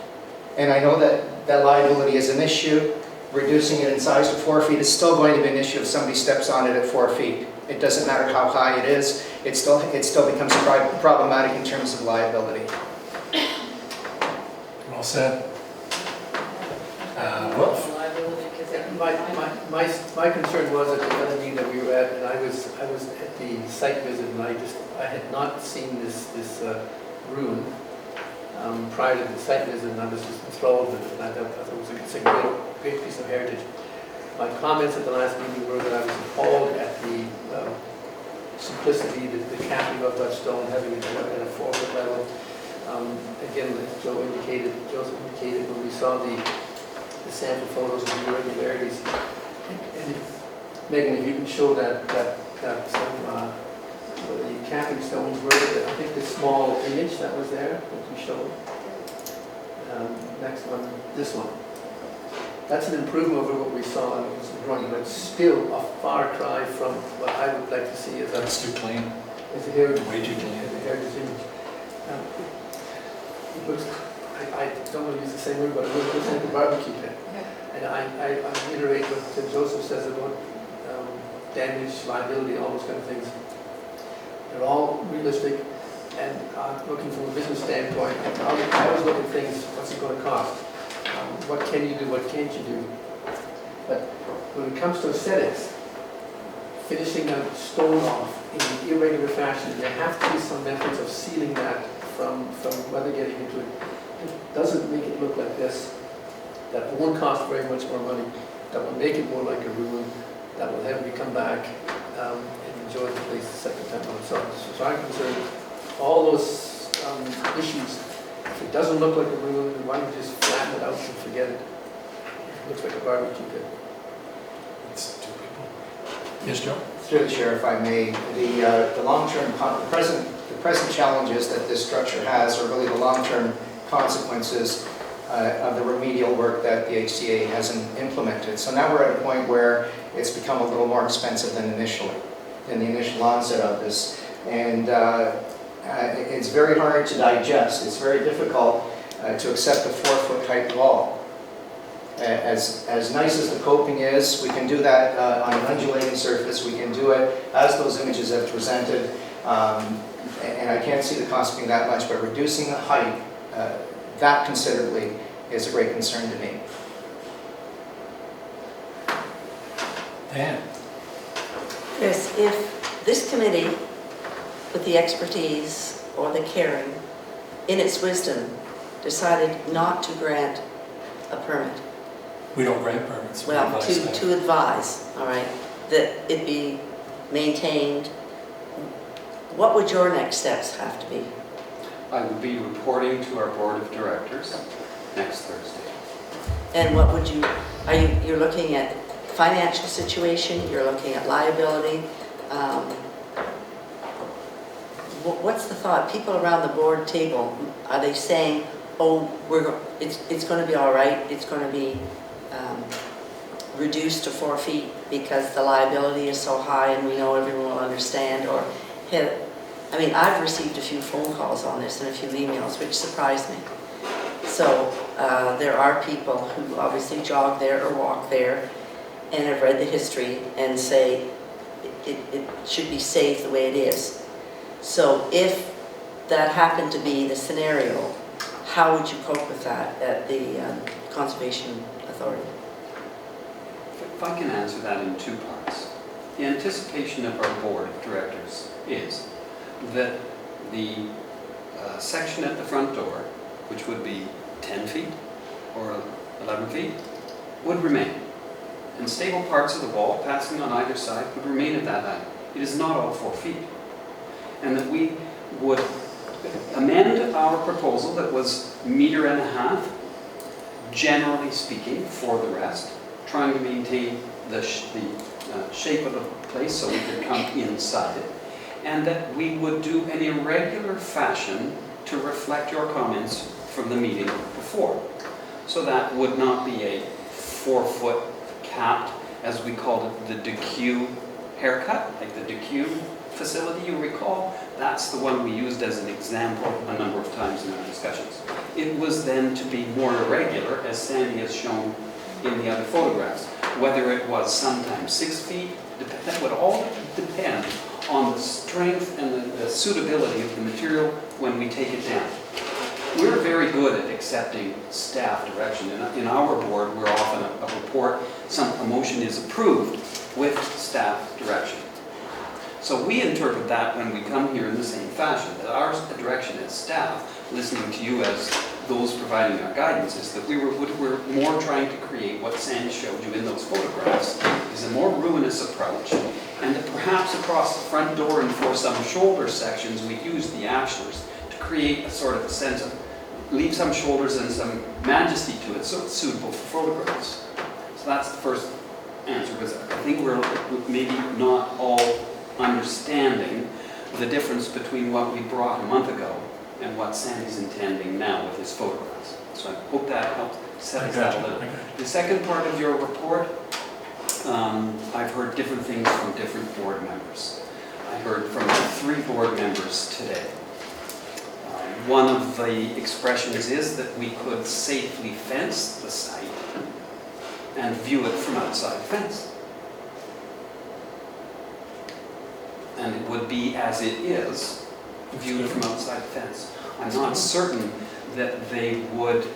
And I know that liability is an issue. Reducing it in size to 4 feet is still going to be an issue if somebody steps on it at 4 feet. It doesn't matter how high it is, it still becomes problematic in terms of liability. Well said. Wolf? My concern was at the other meeting that we were at, and I was at the site visit, and I had not seen this ruin prior to the site visit, and I was just enthralled with it, and I thought it was a great piece of heritage. My comments at the last meeting were that I was appalled at the simplicity, the capping of that stone, having it at a 4-foot level. Again, as Joseph indicated, when we saw the sample photos of the irregularities. And Megan, if you can show that the capping stones were, I think the small image that was there that you showed. Next one, this one. That's an improvement over what we saw and what was running, but still a far cry from what I would like to see as That's too clean. As a heritage. Way too clean. As a heritage image. It looks, I don't want to use the same word, but it looks like a barbecue pit. And I reiterate what Joseph says about damage, liability, all those kind of things. They're all realistic, and looking from a business standpoint, I always look at things, what's it going to cost? What can you do, what can't you do? But when it comes to aesthetics, finishing a stone off in an irregular fashion, there have to be some methods of sealing that from weather getting into it. It doesn't make it look like this. That won't cost very much more money. That will make it more like a ruin. That will have you come back and enjoy the place the second time on its own. So I'm concerned, all those issues, if it doesn't look like a ruin, then why don't you just flatten it out and forget it? It looks like a barbecue pit. It's two people. Yes, Joe? Through the chair, if I may, the long-term, the present challenges that this structure has are really the long-term consequences of the remedial work that the HCA hasn't implemented. So now we're at a point where it's become a little more expensive than the initial onset of this. And it's very hard to digest. It's very difficult to accept a 4-foot height wall. As nice as the coping is, we can do that on an undulating surface. We can do it as those images have presented. And I can't see the cost being that much, but reducing the height that considerably is a great concern to me. Dan? Chris, if this committee, with the expertise or the caring, in its wisdom, decided not to grant a permit, We don't grant permits. We well, advise staff. to advise, all right, that it be maintained, what would your next steps have to be? I will be reporting to our board of directors next Thursday. And what would you, you're looking at financial situation, you're looking at liability, what's the thought? People around the board table, are they saying, oh, it's going to be all right, it's going to be reduced to 4 feet because the liability is so high and we know everyone will understand? Or, I mean, I've received a few phone calls on this and a few emails, which surprised me. So there are people who obviously jog there or walk there and have read the history and say it should be safe the way it is. So if that happened to be the scenario, how would you cope with that at the Conservation Authority? If I can answer that in two parts. the anticipation of our board of directors is that the section at the front door, which would be 10 feet or 11 feet, would remain. And stable parts of the wall passing on either side would remain at that height. It is not all 4 feet. And that we would amend our proposal that was 1.5 meters, generally speaking, for the rest, trying to maintain the shape of the place so we could come inside it, and that we would do an irregular fashion to reflect your comments from the meeting before. So that would not be a 4-foot capped, as we called it, the DQ haircut, like the DQ facility, you recall? That's the one we used as an example a number of times in our discussions. It was then to be more irregular, as Sandy has shown in the other photographs. Whether it was sometimes 6 feet, that would all depend on the strength and the suitability of the material when we take it down. We're very good at accepting staff direction. In our board, we're often a report, a motion is approved with staff direction. So we interpret that when we come here in the same fashion, that our direction as staff, listening to you as those providing our guidance, is that we're more trying to create what Sandy showed you in those photographs, is a more ruinous approach, and that perhaps across the front door and for some shoulder sections, we use the ashlars to create a sort of a sense of, leave some shoulders and some majesty to it, so it's suitable for photographs. So that's the first answer, because I think we're maybe not all understanding the difference between what we brought a month ago and what Sandy's intending now with his photographs. So I hope that helps set us that a little. The second part of your report, I've heard different things from different board members. I heard from 3 board members today. One of the expressions is that we could safely fence the site and view it from outside the fence. And it would be as it is, viewed from outside the fence. I'm not certain that they would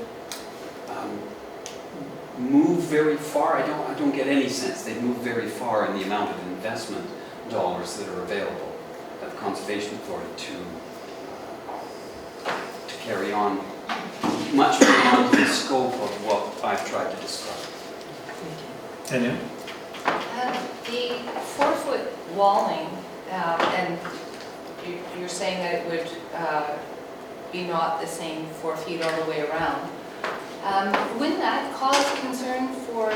move very far. I don't get any sense they'd move very far in the amount of investment dollars that are available at the Conservation Authority to carry on much beyond the scope of what I've tried to describe. Tanya? The 4-foot walling, and you're saying that it would be not the same 4 feet all the way around. Wouldn't that cause concern for,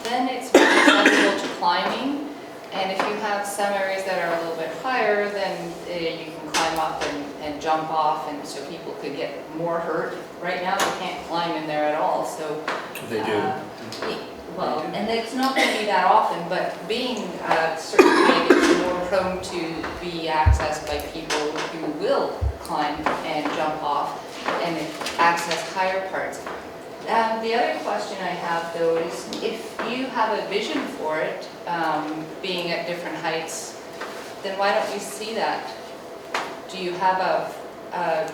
then it's more accessible to climbing, and if you have some areas that are a little bit higher, then you can climb up and jump off, and so people could get more hurt. Right now they can't climb in there at all, so. They do. Well, and it's not going to be that often, but being certainly it's more prone to be accessed by people who will climb and jump off and access higher parts. The other question I have, though, is if you have a vision for it being at different heights, then why don't we see that? Do you have a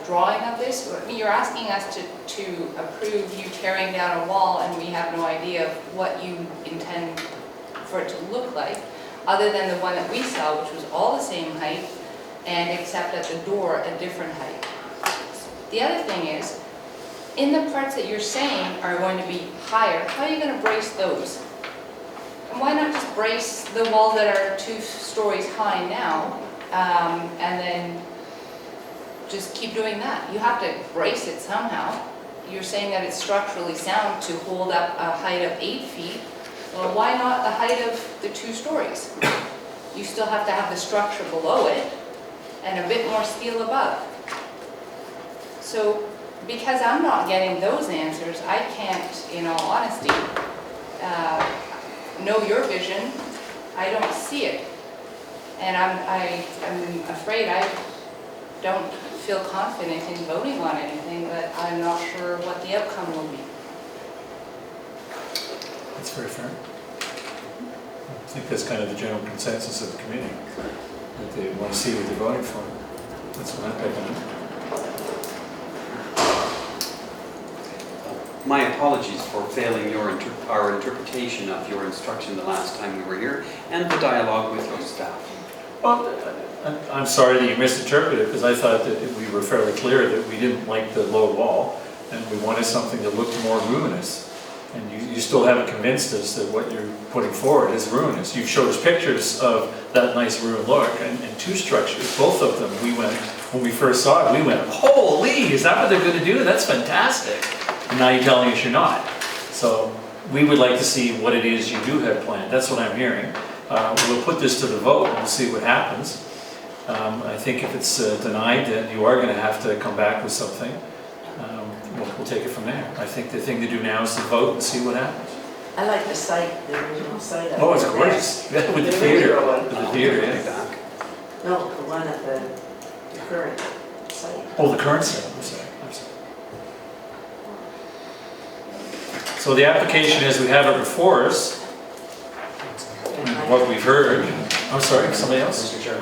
drawing of this? I mean, you're asking us to approve you tearing down a wall, and we have no idea of what you intend for it to look like, other than the one that we saw, which was all the same height, and except at the door a different height. The other thing is, in the parts that you're saying are going to be higher, how are you going to brace those? And why not just brace the walls that are 2 stories high now, and then just keep doing that? You have to brace it somehow. You're saying that it's structurally sound to hold up a height of 8 feet. Well, why not the height of the 2 stories? You still have to have the structure below it and a bit more steel above. So, because I'm not getting those answers, I can't, in all honesty, know your vision. I don't see it. And I'm afraid I don't feel confident in voting on anything, but I'm not sure what the outcome will be. That's very fair. I think that's kind of the general consensus of the committee, that they want to see what they're voting for. That's what I'm picking up. my apologies for failing our interpretation of your instruction the last time we were here, and the dialogue with your staff. Well, I'm sorry that you misinterpreted, because I thought that we were fairly clear that we didn't like the low wall, and we wanted something that looked more ruinous. And you still haven't convinced us that what you're putting forward is ruinous. You've showed us pictures of that nice ruined look, and two structures, both of them, when we first saw it, we went, holy, is that what they're gonna do? That's fantastic. And now you're telling us you're not. So we would like to see what it is you do have planned. That's what I'm hearing. We'll put this to the vote and we'll see what happens. I think if it's denied, then you are gonna have to come back with something. We'll take it from there. I think the thing to do now is to vote and see what happens. I like the site, the original site. Oh, it's gorgeous. Yeah, with the theater, with the theater, yeah. No, the one at the current site. Oh, the current site, I'm sorry. So the application as we have it before us, and what we've heard, I'm sorry, somebody else? Mr. Chair.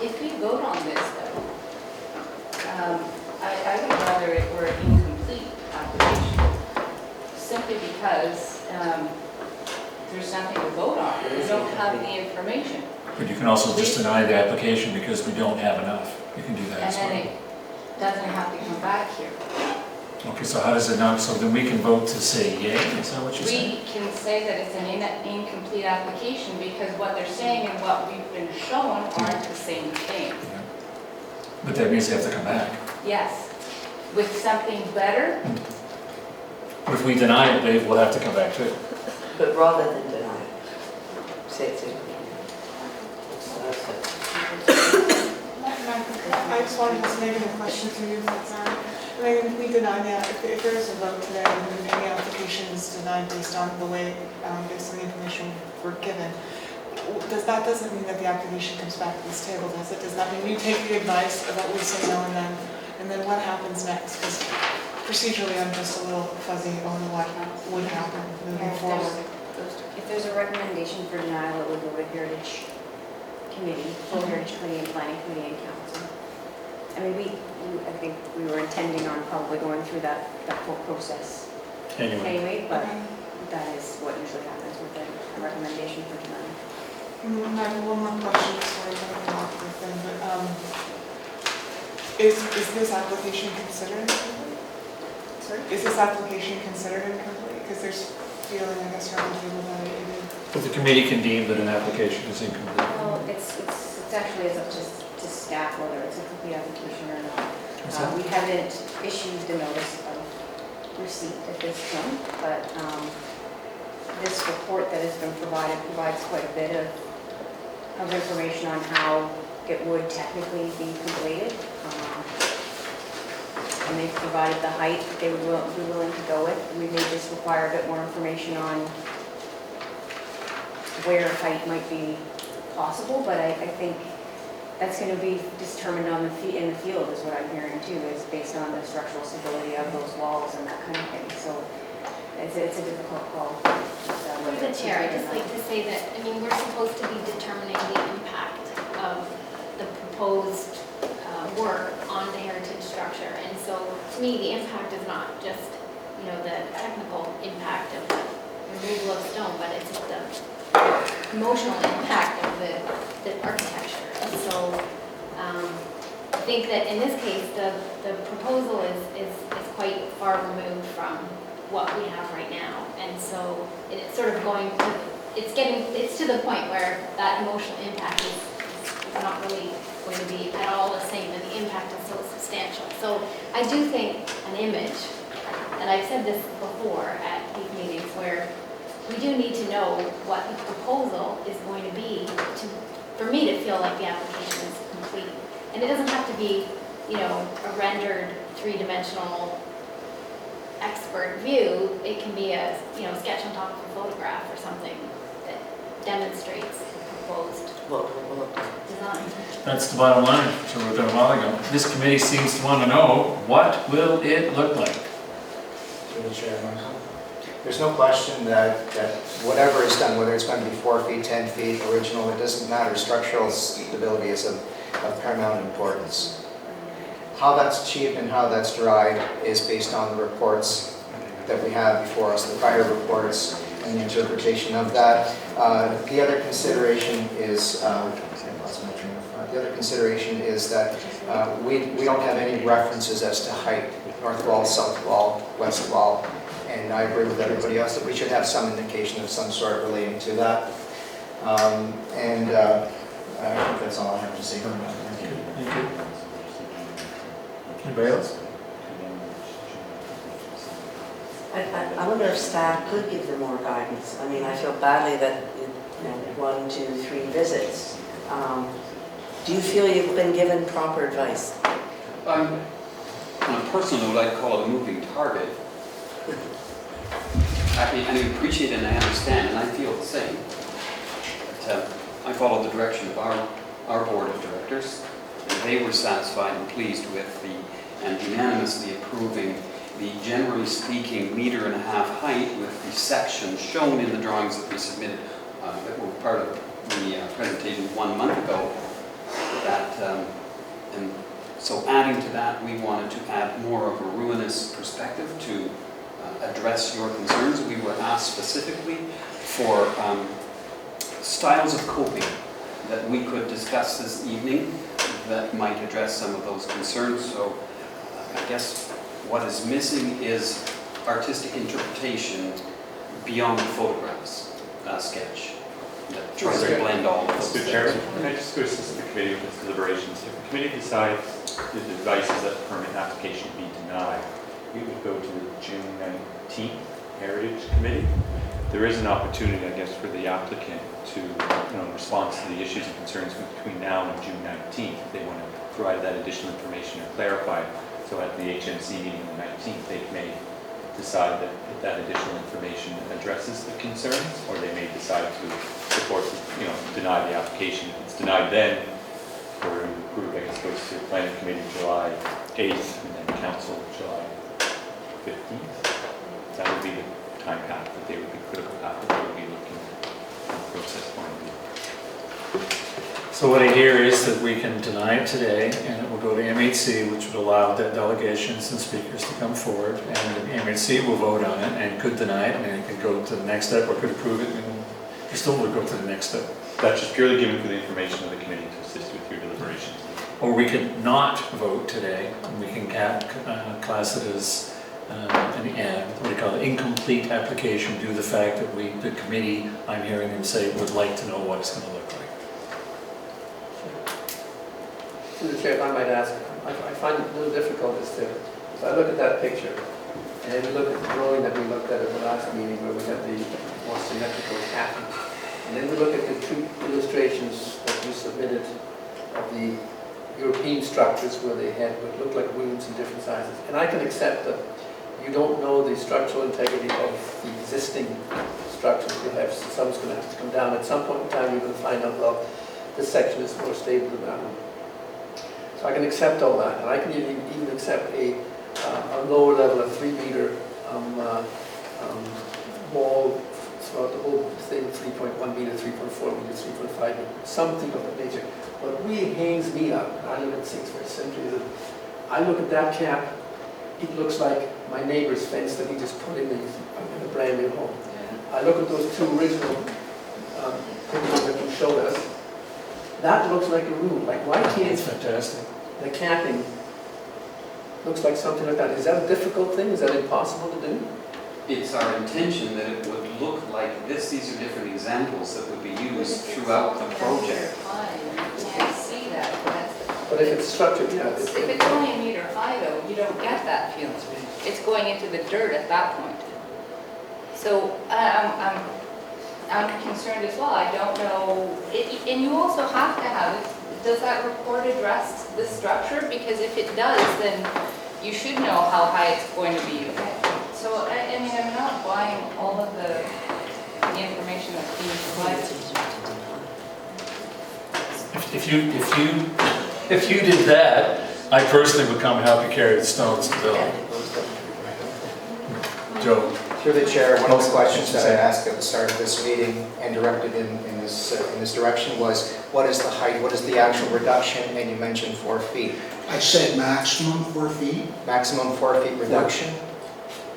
If we vote on this though, I would rather it were an incomplete application, simply because there's nothing to vote on. We don't have the information. But you can also just deny the application because we don't have enough. You can do that And as then well. it doesn't have to come back here. Okay, so how does it not, so then we can vote to say yay, is that what you're saying? We can say that it's an incomplete application because what they're saying and what we've been shown aren't the same thing. Yeah. But that means they have to come back. Yes, with something better, But if we deny it, they will have to come back too. But rather than deny it, say it's in. I just wanted to make a question to you, if that's all right. I mean, if we deny the, if there is a vote today and any application is denied based on the way, based on the information we're given, doesn't mean that the application comes back to this table, does it? Does that mean you take the advice of what we say no and then what happens next? Because procedurally, I'm just a little fuzzy on what would happen moving forward. If there's a recommendation for denial, it would go to Heritage Committee, full Heritage Committee and Planning Committee and Council. I mean, I think we were intending on probably going through that whole process anyway, but that is what usually happens with a recommendation for denial. I have one more question before I go off the thing, but is this application considered incomplete? Sorry? Is this application considered incomplete? Because there's feeling, I guess, around the table that it is. But the committee can deem that an application is incomplete. Well, it's actually up to staff whether it's a complete application or not. We haven't issued the notice of receipt at this point, but this report that has been provided provides quite a bit of information on how it would technically be completed. And they've provided the height that they would be willing to go with. We may just require a bit more information on where height might be possible, but I think that's going to be determined in the field is what I'm hearing too, is based on the structural stability of those walls and that kind of thing. So it's a difficult call. Through the chair, I'd just like to say that, I mean, we're supposed to be determining the impact of the proposed work on the heritage structure. And so to me, the impact is not just, the technical impact of the removal of stone, but it's the emotional impact of the architecture. And so I think that in this case, the proposal is quite far removed from what we have right now. And so it's sort of going to, it's to the point where that emotional impact is not really going to be at all the same, and the impact is so substantial. So I do think an image, and I've said this before at these meetings, where we do need to know what the proposal is going to be for me to feel like the application is complete. And it doesn't have to be, a rendered three-dimensional expert view. It can be a, sketch on top of a photograph or something that demonstrates the proposed design. That's the bottom line, so we've done a while ago. This committee seems to want to know, what will it look like? Through the chair, Michael. There's no question that whatever is done, whether it's going to be 4 feet, 10 feet, original, it doesn't matter. Structural stability is of paramount importance. How that's achieved and how that's derived is based on the reports that we have before us, the prior reports and the interpretation of that. The other consideration is, that we don't have any references as to height, north wall, south wall, west wall, and I agree with everybody else that we should have some indication of some sort relating to that. I think that's all I have to say. Thank you. Anybody else? I wonder if staff could give them more guidance. I mean, I feel badly that, 1, 2, 3 visits. Do you feel you've been given proper advice? On a personal note, I'd call it a moving target. I appreciate and I understand, and I feel the same. But, I follow the direction of our board of directors, and they were satisfied and pleased with and unanimously approving the, generally speaking, 1.5 meter height with the sections shown in the drawings that we submitted that were part of the presentation 1 month ago. And so adding to that, we wanted to add more of a ruinous perspective to address your concerns. We were asked specifically for styles of coping that we could discuss this evening that might address some of those concerns. So I guess what is missing is artistic interpretation beyond the photographs sketch that tries to blend all of those. Mr. Chairman, can I just go assist the committee with its deliberations? If the committee decides the advice is that the permit application be denied, we would go to the June 19th Heritage Committee. There is an opportunity, I guess, for the applicant to, in response to the issues and concerns between now and June 19th, if they want to provide that additional information or clarify. So at the HNC meeting on the 19th, they may decide that that additional information addresses the concerns, or they may decide to support, deny the application. If it's denied then, or approved, I guess, goes to the planning committee July 8th, and then council July 15th. That would be the time path that they would be, critical path that they would be looking at from a process point of view. So what I hear is that we can deny it today, and it will go to MHC, which would allow the delegations and speakers to come forward, and the MHC will vote on it and could deny it, and it could go to the next step, or could approve it, and it still would go to the next step. That's just purely given for the information of the committee to assist with your deliberations. Or we could not vote today, and we can class it as what do you call it, incomplete application due to the fact that the committee, I'm hearing them say, would like to know what it's going to look like. Through the chair, if I might ask, I find it a little difficult as to, if I look at that picture, and then we look at the drawing that we looked at the last meeting where we had the more symmetrical pattern, and then we look at the 2 illustrations that you submitted of the European structures where they had what looked like rooms in different sizes. And I can accept that you don't know the structural integrity of the existing structures. You have, someone's going to have to come down. At some point in time, you're going to find out, well, this section is more stable than that one. So I can accept all that, and I can even accept a lower level, a 3 meter wall throughout the whole thing, 3.1 meter, 3.4 meter, 3.5 meter, something of that nature. What really hangs me up, and I look at things very simply, is that I look at that cap, it looks like my neighbor's fence that he just put in a brand new home. I look at those 2 original pictures that you showed us. That looks like a room. Like, why can't fantastic. The capping looks like something like that? Is that a difficult thing? Is that impossible to do? It's our intention that it would look like this. These are different examples that would be used throughout the project. You can't see that. But if it's structured, yeah. If it's only 1 meter high though, you don't get that feeling. It's going into the dirt at that point. So I'm concerned as well. I don't know, and you also have to have, does that report address the structure? Because if it does, then you should know how high it's going to be. So, I mean, I'm not buying all of the information that's being provided. If you did that, I personally would come and help you carry the stones to build. Joe? Through the chair, one of the questions that I asked at the start of this meeting and directed in this direction was, what is the height, what is the actual reduction? And you mentioned 4 feet. I said maximum 4 feet. Maximum 4 feet reduction,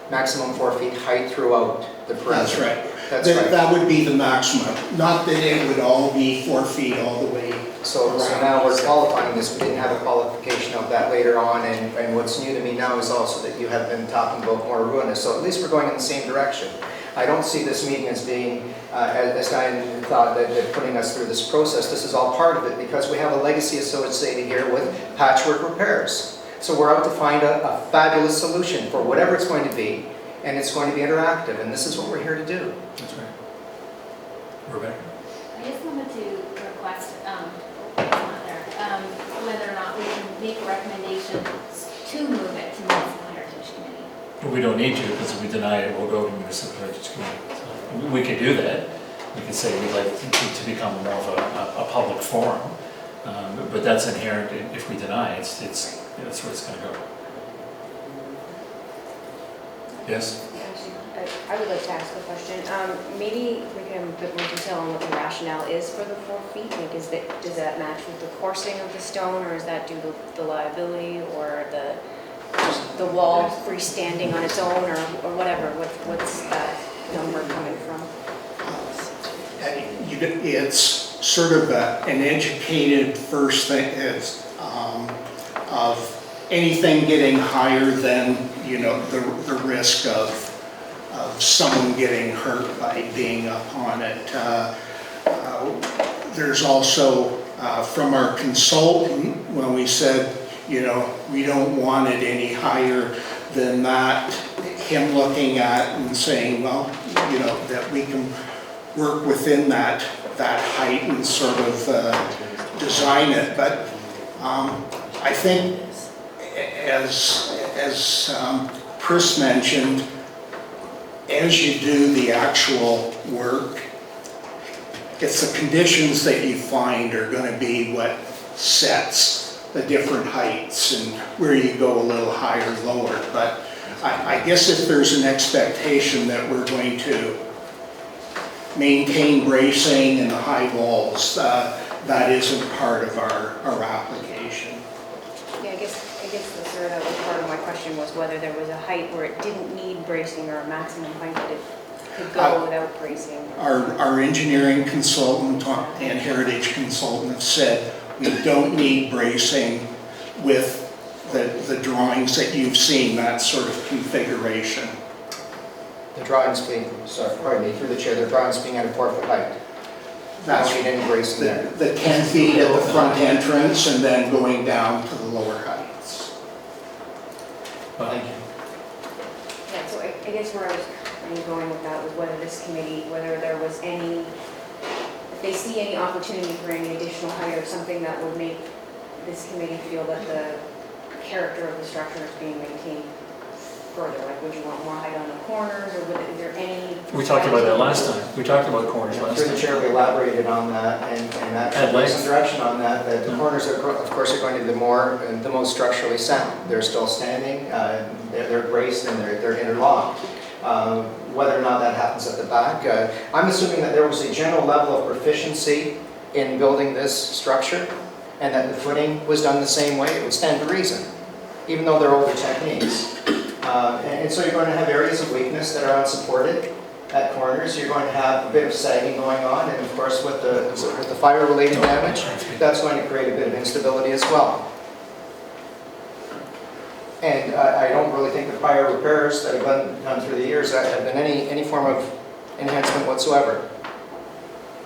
maximum 4 feet height throughout the perimeter. That's right. That's right. That would be the maximum, not that it would all be 4 feet all the way. So now we're qualifying this, we didn't have a qualification of that later on, and what's new to me now is also that you have been talking about more ruinous, so at least we're going in the same direction. I don't see this meeting as being, as Diane thought, that putting us through this process. This is all part of it, because we have a legacy associated here with patchwork repairs. So we're out to find a fabulous solution for whatever it's going to be, and it's going to be interactive, and this is what we're here to do. That's right. Rebecca? I just wanted to request, it's not there, whether or not we can make a recommendation to move it to Municipal Heritage Committee. Well, we don't need to, because if we deny it, we'll go to Municipal Heritage Committee. So we could do that. We could say we'd like to become more of a public forum, but that's inherent if we deny it. That's where it's going to go. Yes? I would like to ask a question. Maybe we can have a bit more detail on what the rationale is for the 4 feet. Like, does that match with the coursing of the stone, or is that due to the liability, or the wall freestanding on its own, or whatever? What's that number coming from? It's sort of an educated first thing is, of anything getting higher than, the risk of someone getting hurt by being up on it. There's also, from our consultant, when we said, we don't want it any higher than that, him looking at and saying, well, that we can work within that height and sort of design it. But I think, as Chris mentioned, as you do the actual work, it's the conditions that you find are going to be what sets the different heights and where you go a little higher, lower. But I guess if there's an expectation that we're going to maintain bracing and the high walls, that isn't part of our application. Yeah, I guess that was part of my question, was whether there was a height where it didn't need bracing, or a maximum height that it could go without bracing. Our engineering consultant and heritage consultant have said we don't need bracing with the drawings that you've seen, that sort of configuration. The drawings being, sorry, pardon me, through the chair, the drawings being at a 4 foot height. That's don't need any bracing there. The 10 feet at the front entrance and then going down to the lower heights. Thank you. Yeah, so I guess where I was kind of going with that was whether this committee, whether there was any, if they see any opportunity for any additional height or something that would make this committee feel that the character of the structure is being maintained further. Like, would you want more height on the corners, or is there any? We talked about that last time. We talked about corners last Through time. the chair, we elaborated on that, and that gave some direction on that, that the corners are, of course, are going to be the most structurally sound. They're still standing, they're braced, and they're interlocked. Whether or not that happens at the back, I'm assuming that there was a general level of proficiency in building this structure, and that the footing was done the same way. It would stand to reason, even though they're older techniques. And so you're going to have areas of weakness that are unsupported at corners. You're going to have a bit of sagging going on, and of course with the fire-related damage, that's going to create a bit of instability as well. And I don't really think the fire repairs that have been done through the years have been any form of enhancement whatsoever.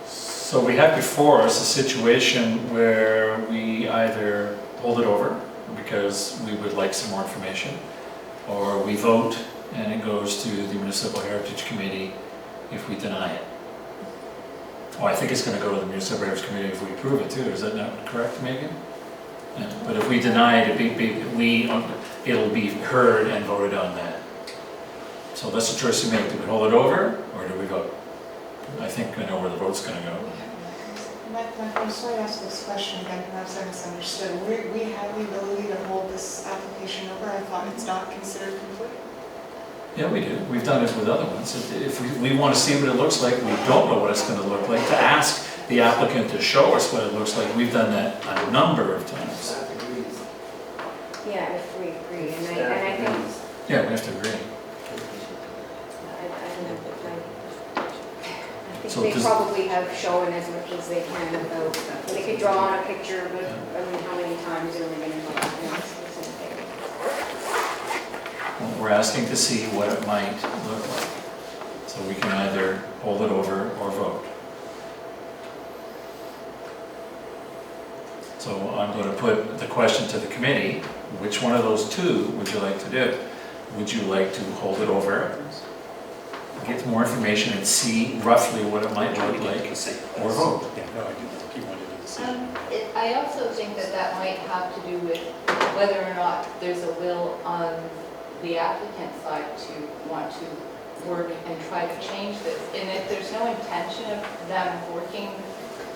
So we have before us a situation where we either hold it over because we would like some more information, or we vote and it goes to the Municipal Heritage Committee if we deny it. Oh, I think it's going to go to the Municipal Heritage Committee if we approve it too. Is that not correct, Megan? Yeah. But if we deny it, it'll be heard and voted on that. So that's the choice we make. Do we hold it over or do we vote? I think I know where the vote's going to go. I'm sorry to ask this question again, perhaps I misunderstood. We have the ability to hold this application over. I thought it's not considered complete. Yeah, we do. We've done it with other ones. If we want to see what it looks like, we don't know what it's going to look like, to ask the applicant to show us what it looks like, we've done that a number of times. Yeah, if we agree, and I think, Yeah, we have to agree. I think So they does- probably have shown as much as they can without, they could draw on a picture, but I mean, how many times are we gonna go out and see something? Well, we're asking to see what it might look like. So we can either hold it over or vote. So I'm going to put the question to the committee, which one of those two would you like to do? Would you like to hold it over, get more information and see roughly what it might look like, or vote? I also think that that might have to do with whether or not there's a will on the applicant's side to want to work and try to change this. And if there's no intention of them working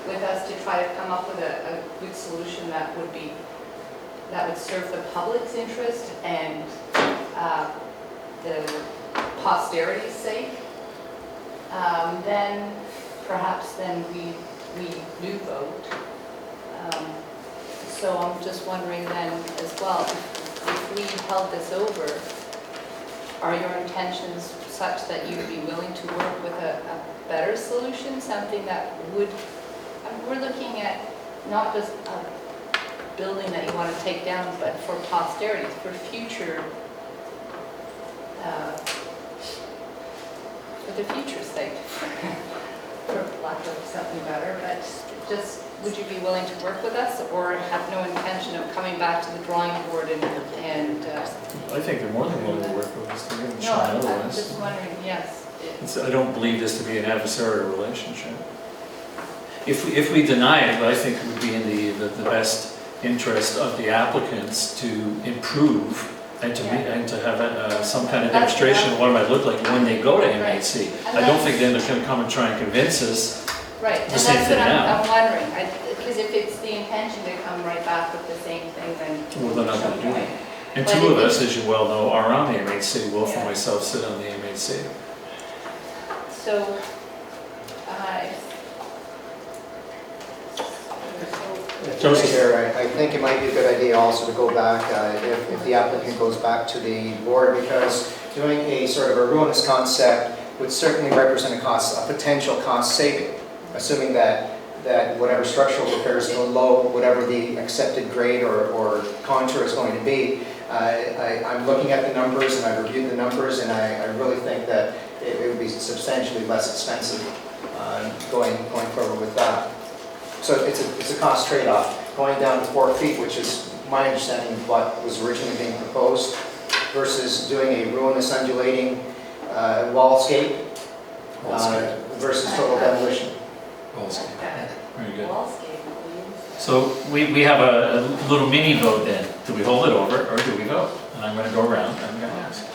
with us to try to come up with a good solution that would serve the public's interest and the posterity's sake, then perhaps we do vote. So I'm just wondering then as well, if we held this over, are your intentions such that you'd be willing to work with a better solution, something that would, we're looking at not just a building that you want to take down, but for posterity, for future, for the future's sake, for lack of something better, but just, would you be willing to work with us or have no intention of coming back to the drawing board and I think they're more than willing to work with us. They're going to no, try I'm otherwise. just wondering, yes. I don't believe this to be an adversarial relationship. If we deny it, I think it would be in the best interest of the applicants to improve and to have some kind of demonstration of what it might look like when they go to MHC. I don't think then they're going to come and try and convince us. Right, and the that's same what thing now. I'm wondering, because if it's the intention to come right back with the same thing, then. Well, they're not going to do okay. it. And But two of if us, as you well know, are on the MHC. Wolf and Yeah. myself sit on the MHC. So, Joseph. Chair, I think it might be a good idea also to go back, if the applicant goes back to the board, because doing a sort of a ruinous concept would certainly represent a potential cost saving, assuming that whatever structural repairs go low, whatever the accepted grade or contour is going to be. I'm looking at the numbers and I've reviewed the numbers, and I really think that it would be substantially less expensive going forward with that. So it's a cost trade-off. Going down to 4 feet, which is my understanding of what was originally being proposed, versus doing a ruinous undulating wallscape versus total demolition. Wallscape. Very good. wallscape. So we have a little mini vote then. Do we hold it over or do we vote? And I'm going to go around and I'm going to ask.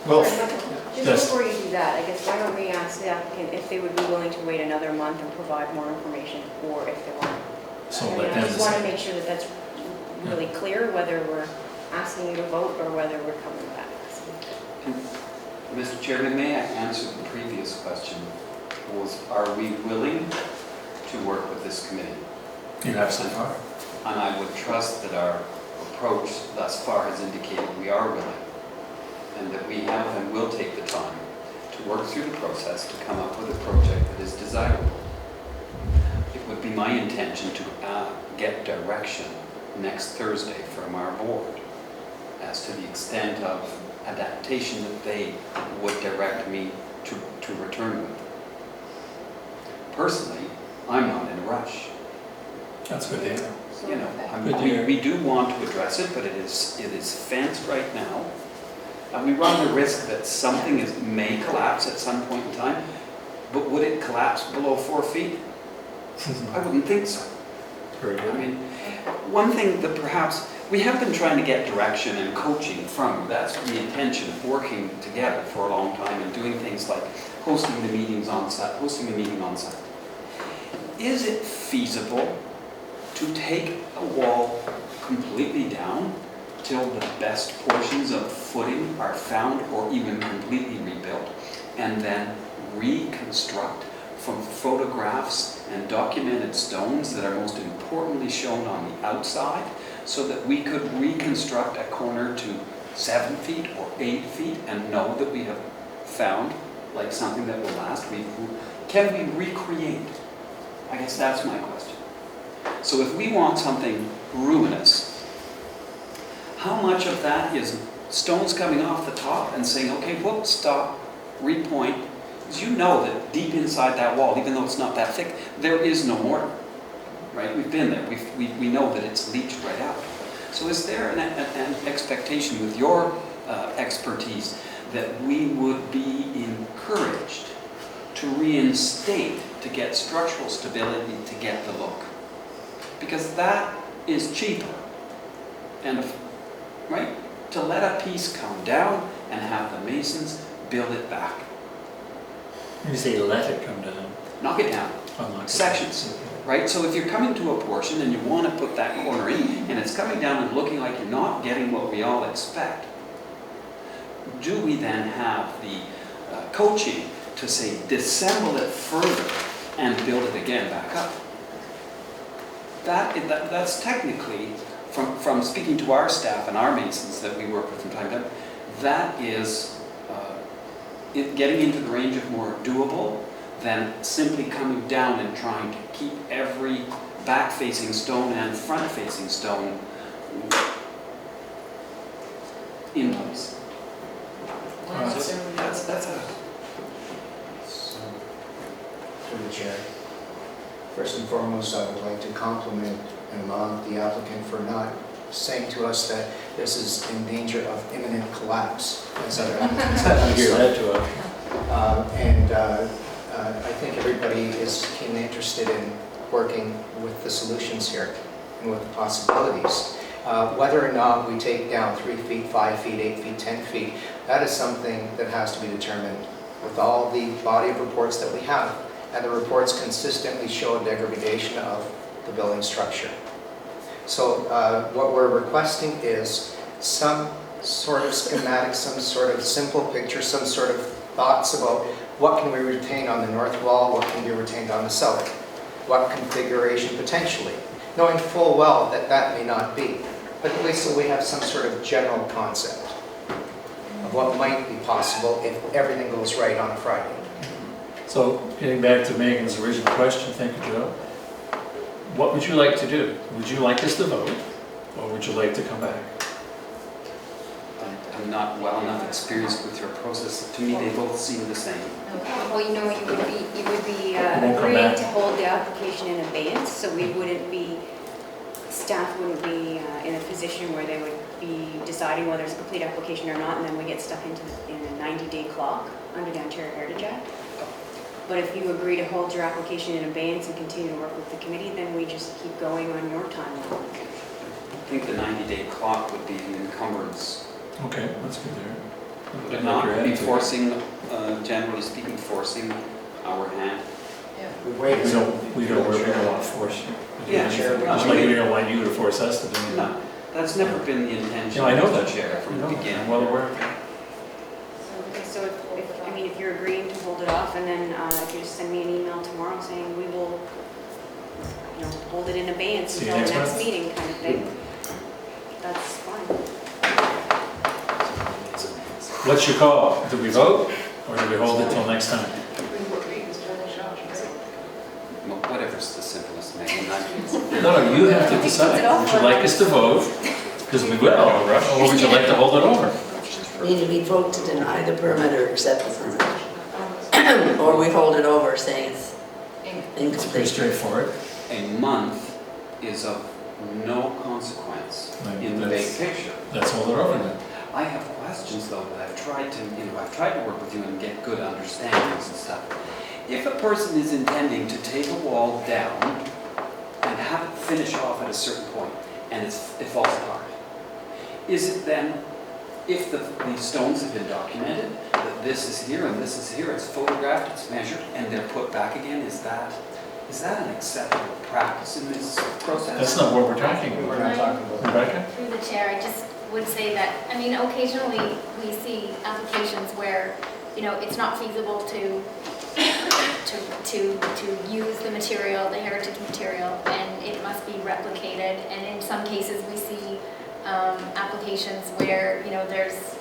Well, Just yes. before you do that, I guess why don't we ask the applicant if they would be willing to wait another month and provide more information, or if they want. So I mean, let I them just want to decide. make sure that that's really clear, whether we're asking you to vote or whether we're coming back. Mr. Chairman, may I answer the previous question? Are we willing to work with this committee? You absolutely are. And I would trust that our approach thus far has indicated we are willing, and that we have and will take the time to work through the process to come up with a project that is desirable. It would be my intention to get direction next Thursday from our board as to the extent of adaptation that they would direct me to return with. Personally, I'm not in a rush. That's good to hear. You know, Good to hear. we do want to address it, but it is fenced right now. And we run the risk that something may collapse at some point in time, but would it collapse below 4 feet? I wouldn't think so. Very I good. mean, one thing that perhaps, we have been trying to get direction and coaching from you. That's the intention of working together for a long time and doing things like hosting a meeting on site. Is it feasible to take a wall completely down, till the best portions of footing are found or even completely rebuilt, and then reconstruct from photographs and documented stones that are most importantly shown on the outside, so that we could reconstruct a corner to 7 feet or 8 feet and know that we have found like something that will last. Can we recreate? I guess that's my question. So if we want something ruinous, how much of that is stones coming off the top and saying, okay, whoops, stop, repoint? Because you know that deep inside that wall, even though it's not that thick, there is no mortar, right? We've been there. We know that it's leached right out. So is there an expectation with your expertise that we would be encouraged to reinstate, to get structural stability, to get the look? Because that is cheaper. And right? To let a piece come down and have the masons build it back. You say let it come down. Knock it down. Sections. Right? So if you're coming to a portion and you want to put that corner in and it's coming down and looking like you're not getting what we all expect, do we then have the coaching to say disassemble it further and build it again back up? That's technically, from speaking to our staff and our masons that we work with from time to time, that is getting into the range of more doable than simply coming down and trying to keep every back-facing stone and front-facing stone in place. That's a... Through the chair. First and foremost, I would like to compliment and laud the applicant for not saying to us that this is in danger of imminent collapse, as other applicants have Hear that to I think everybody is keenly interested in working with the solutions here and with the possibilities. Whether or not we take down 3 feet, 5 feet, 8 feet, 10 feet, that is something that has to be determined with all the body of reports that we have. And the reports consistently show a degradation of the building structure. So what we're requesting is some sort of schematic, some sort of simple picture, some sort of thoughts about what can we retain on the north wall, what can be retained on the south, what configuration potentially, knowing full well that that may not be, but at least so we have some sort of general concept of what might be possible if everything goes right on a Friday. So, getting back to Megan's original question, thank you, Joe. What would you like to do? Would you like us to vote, or would you like to come back? I'm not well enough experienced with your process. To me, they both seem the same. Well, you know, you would be won't come agreeing back. to hold the application in abeyance, so we wouldn't be, staff wouldn't be in a position where they would be deciding whether it's a complete application or not, and then we get stuck in a 90-day clock under the Ontario Heritage Act. But if you agree to hold your application in abeyance and continue to work with the committee, then we just keep going on your timeline. I think the 90-day clock would be an encumbrance. Okay, that's good there. Would it not be forcing, generally speaking, forcing our hand? We don't want to force you. Yeah, Just like we don't want you to force us to do anything. No, that's never been the intention. No, I know of the that. chair from the beginning. I'm well aware of that. So if you're agreeing to hold it off, and then if you just send me an email tomorrow saying we will, hold it in abeyance See you until the next next month. meeting kind of thing, that's fine. What's your call? Do we vote, or do we hold it till next time? Well, whatever's the simplest, Megan. No, you have to decide. Would you like us to vote? Because we will, or would you like to hold it over? Need to be vote to deny the permit or accept the permit. Or we hold it over saying it's It's pretty incomplete. straightforward. A month is of no consequence Right, in the big picture. Let's hold it over then. I have questions though that I've tried to work with you and get good understandings and stuff. If a person is intending to take a wall down and have it finish off at a certain point and it falls apart, is it then, if the stones have been documented, that this is here and this is here, it's photographed, it's measured, and they're put back again, is that an acceptable practice in this process? That's not what we're talking We're about. not talking about. Rebecca? Through the the chair, I just would say that, I mean, occasionally we see applications where, you know, it's not feasible to use the material, the heritage material, and it must be replicated. And in some cases, we see applications where, you know, there's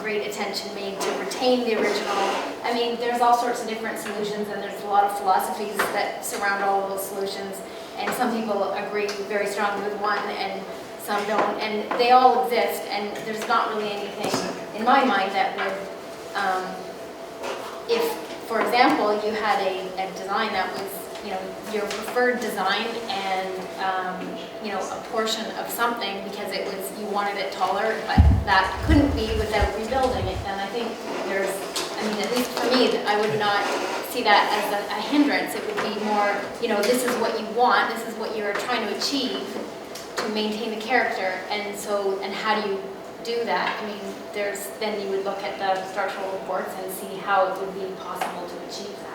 great attention made to retain the original. I mean, there's all sorts of different solutions, and there's a lot of philosophies that surround all of those solutions. And some people agree very strongly with one, and some don't, and they all exist. And there's not really anything in my mind that would, if, for example, you had a design that was, you know, your preferred design, and you know, a portion of something because it was, you wanted it taller, but that couldn't be without rebuilding it, then I think there's, I mean, at least for me, I would not see that as a hindrance. It would be more, you know, this is what you want, this is what you're trying to achieve to maintain the character, and so, and how do you do that? I mean, there's, then you would look at the structural reports and see how it would be possible to achieve that.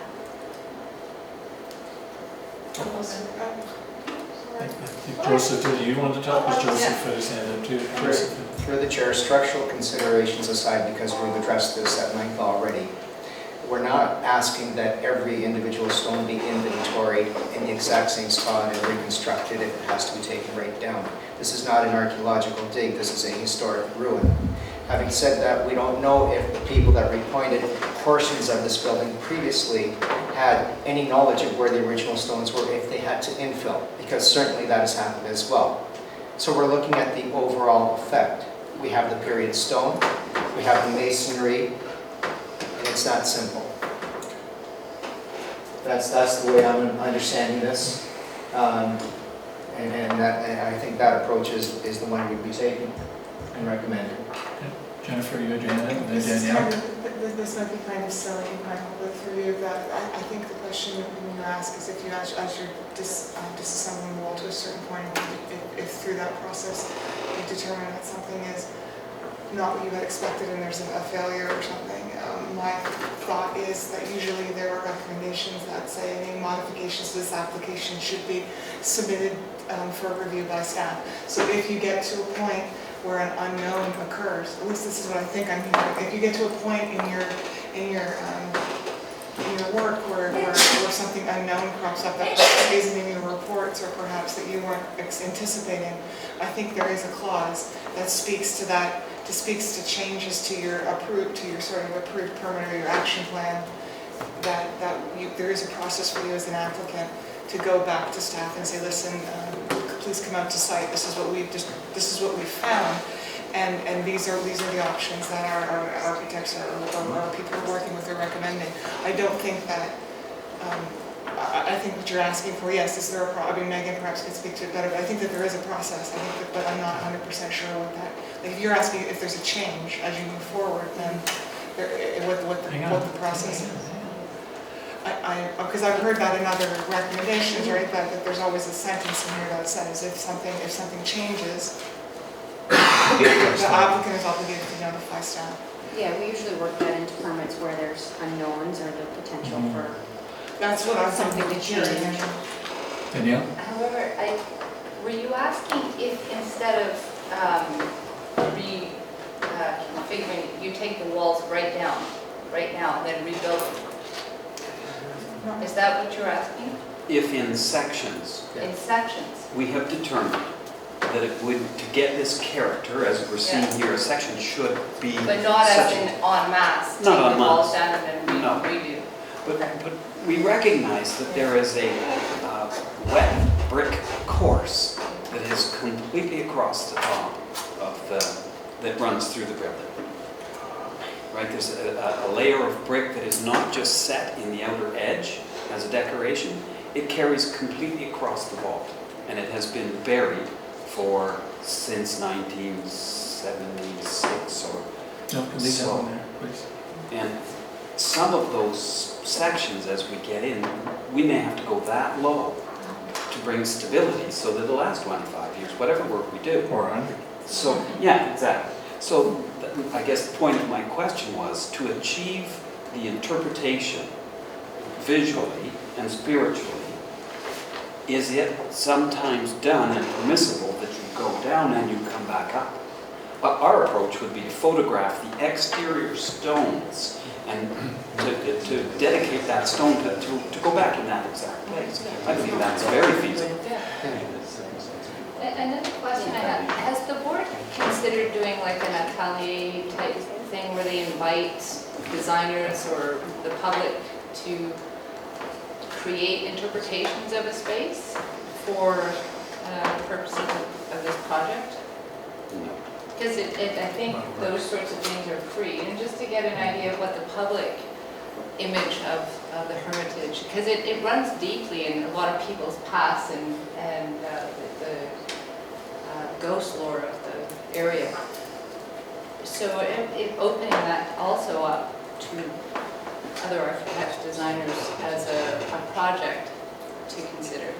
I think Joseph, did you want to talk? Was Joseph put his hand up too? Joseph. Through the chair, structural considerations aside, because we've addressed this at length already, we're not asking that every individual stone be inventoried in the exact same spot and reconstructed if it has to be taken right down. This is not an archaeological dig, this is a historic ruin. Having said that, we don't know if the people that repointed portions of this building previously had any knowledge of where the original stones were, if they had to infill, because certainly that has happened as well. So we're looking at the overall effect. We have the period stone, we have the masonry, and it's that simple. That's the way I'm understanding this. And I think that approach is the one we'd be taking and recommending. Jennifer, you had your hand up, and then This is Danielle. this might be kind of silly and kind of public for you, but I think the question when you ask is if you, as you're disassembling the wall to a certain point, if through that process you determine that something is not what you had expected and there's a failure or something, my thought is that usually there are recommendations that say any modifications to this application should be submitted for review by staff. So if you get to a point where an unknown occurs, at least this is what I think I'm hearing, if you get to a point in your work where something unknown crops up that perhaps isn't in your reports or perhaps that you weren't anticipating, I think there is a clause that speaks to that, speaks to changes to your sort of approved permit or your action plan, that there is a process for you as an applicant to go back to staff and say, listen, please come out to site. This is what we've found, and these are the options that our architects or people who are working with are recommending. I don't think that. I think what you're asking for, yes, is there a problem? I mean, Megan perhaps could speak to it better, but I think that there is a process. I think that, but I'm not 100% sure what that. Like if you're asking if there's a change as you move forward, then what the process is. Because I've heard that in other recommendations, right? That there's always a sentence in here that says if something changes, the applicant is obligated to notify staff. Yeah, we usually work that into permits where there's unknowns or the potential for That's what I'm something to change. Danielle? However, were you asking if instead of reconfiguring, you take the walls right now and then rebuild them? Is that what you're asking? If in sections, In sections? we have determined that it would, to get this character, as we're seeing here, a section should be. But not as such in a- en masse, take Not the en walls masse. down and then No. redo? But we recognize that there is a wet brick course that is completely across the top of that runs through the building. Right, there's a layer of brick that is not just set in the outer edge as a decoration, it carries completely across the vault. And it has been buried since 1976 or No, leave that so. one there, please. And some of those sections, as we get in, we may have to go that low to bring stability so that it'll last 25 years, whatever work we do. Or 100. So, yeah, exactly. So I guess the point of my question was to achieve the interpretation visually and spiritually, is it sometimes done and permissible that you go down and you come back up. But our approach would be to photograph the exterior stones and to dedicate that stone to go back in that exact place. I think that's very feasible. Another question I have, has the board considered doing like an atelier type thing where they invite designers or the public to create interpretations of a space for purposes of this project? No. Because I think those sorts of things are free, and just to get an idea of what the public image of the Hermitage, because it runs deeply in a lot of people's past and the ghost lore of the area. So opening that also up to other architects, designers as a project to consider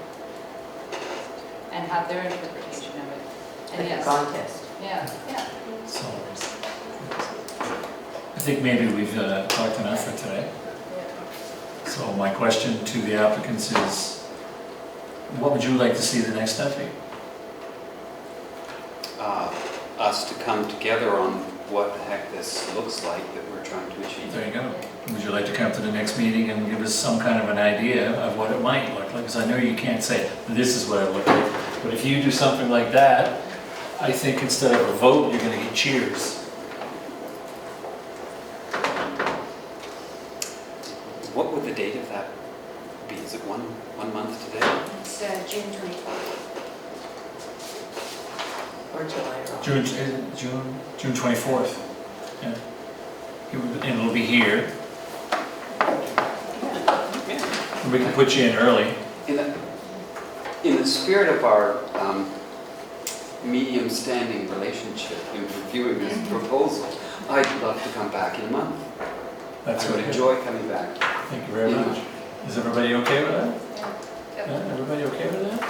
and have their interpretation of it. And Like a yes, contest. yeah. So, I think maybe we've talked enough for today. So my question to the applicants is, what would you like to see the next step be? Us to come together on what the heck this looks like that we're trying to achieve. There you go. Would you like to come to the next meeting and give us some kind of an idea of what it might look like? Because I know you can't say, this is what it looked like. But if you do something like that, I think instead of a vote, you're going to get cheers. What would the date of that be? Is it one month today? It's June 24th. Or July. June 24th. Yeah. And it'll be here. We can put you in early. In the spirit of our medium standing relationship in reviewing this proposal, I'd love to come back in a month. That's I would okay. enjoy coming back. Thank you very much. Is everybody okay with that? Yeah, everybody okay with that?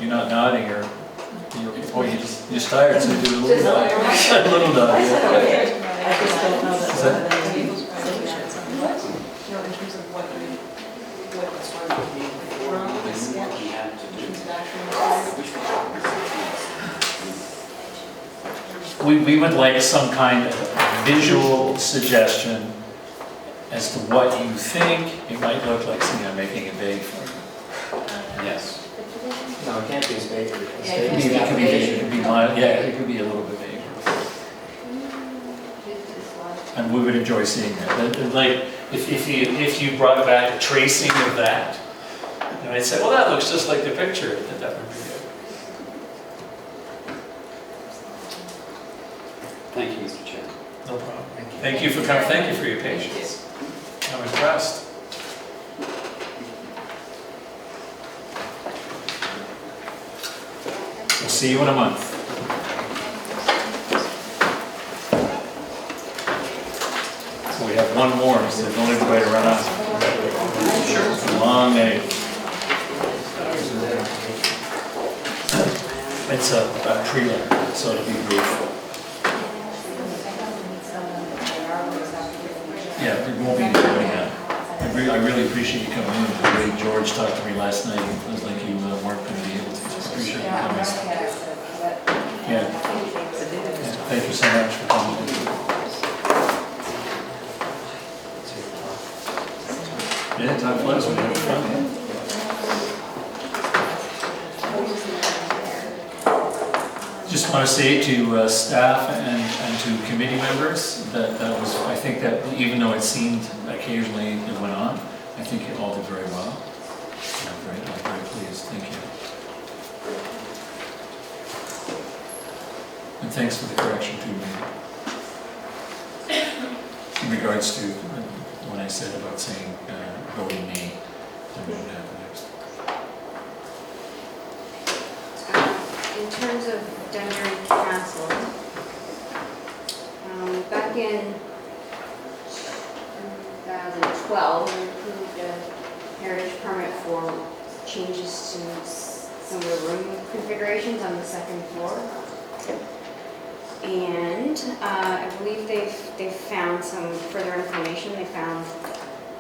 You're not nodding or, oh, you're just tired, so you do a little nod. A little nod, yeah. I just don't know that. Is that- What? No, in terms of what was going to be from the sketch into the actual. We would like some kind of visual suggestion as to what you think it might look like. See, I'm making it vague for you. Yes. No, it can't be as vague. It could be vague, it could be mild, yeah, it could be a little bit vague. And we would enjoy seeing that. Like, if you brought back a tracing of that, and I'd say, well, that looks just like the picture, that would be good. Thank you, Mr. Chair. No problem. Thank you for coming, thank you for your patience. I'm impressed. We'll see you in a month. So we have one more, so don't everybody run off. It's a long day. It's a prelim, so it'll be brief. Yeah, it won't be doing that. I really appreciate you coming in. The way George talked to me last night, it was like you weren't going to be able to. Just appreciate you coming. Yeah. Thank you so much for coming. Yeah, time flies when you're having fun. Just want to say to staff and to committee members that was, I think that even though it seemed occasionally it went on, I think you all did very well. I'm very pleased. Thank you. And thanks for the correction too, in regards to when I said about saying voting nay. That wouldn't happen next. In terms of Dundurn Castle, back in 2012, we approved a Heritage Permit for changes to some of the room configurations on the second floor. And I believe they've found some further information. They found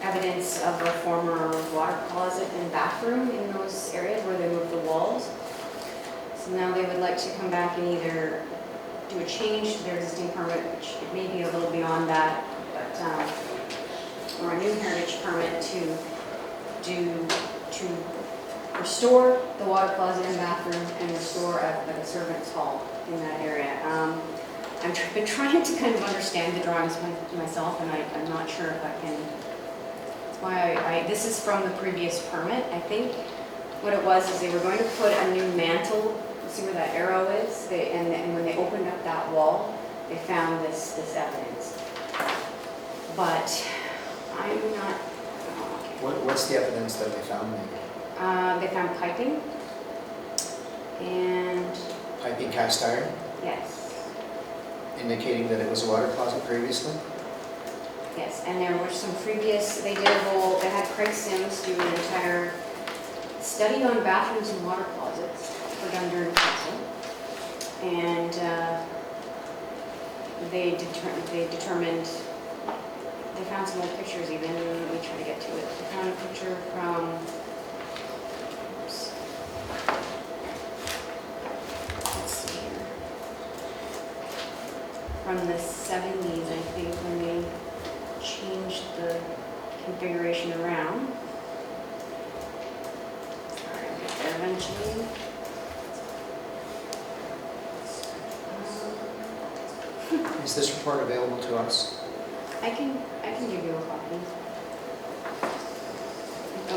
evidence of a former water closet and bathroom in those areas where they moved the walls. So now they would like to come back and either do a change to their existing permit, which it may be a little beyond that, but, or a new heritage permit to restore the water closet and bathroom and restore a servant's hall in that area. I've been trying to kind of understand the drawings myself, and I'm not sure if I can. That's why this is from the previous permit, I think. What it was is they were going to put a new mantle. You see where that arrow is? And when they opened up that wall, they found this evidence. But I'm not. What's the evidence that they found? They found piping and Piping cast iron, yes, indicating that it was a water closet previously? yes. And there were some previous. They had Craig Sims do an entire study on bathrooms and water closets for Dundurn Castle, and they determined. They found some old pictures even. Let me try to get to it. They found a picture from. Oops. Let's see here. From the 70s, I think, when they changed the configuration around. Sorry, I'll get there eventually. Is this report available to us? I can give you a copy.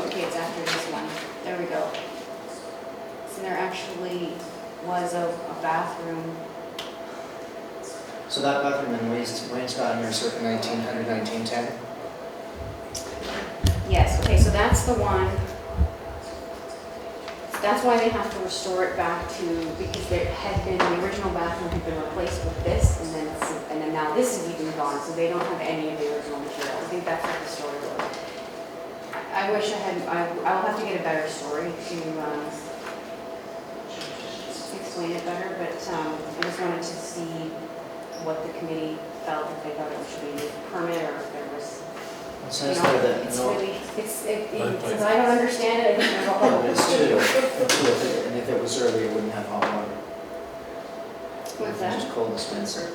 Okay, it's after this one. There we go. So there actually was a bathroom. So that bathroom in Wainscott are circa 1900, 1910? Yes, okay, so that's the one. That's why they have to restore it back to, because there had been, the original bathroom had been replaced with this, and then now this is even gone, so they don't have any of the original material. I think that's what the story was. I wish I had, I'll have to get a better story to explain it better, but I just wanted to see what the committee felt, if they thought it should be a permit or if there was. It says there that It's no. really, since I don't understand it, I think there's a whole. It's two. And if it was earlier, it wouldn't have hot water. What's It's that? just cold dispenser.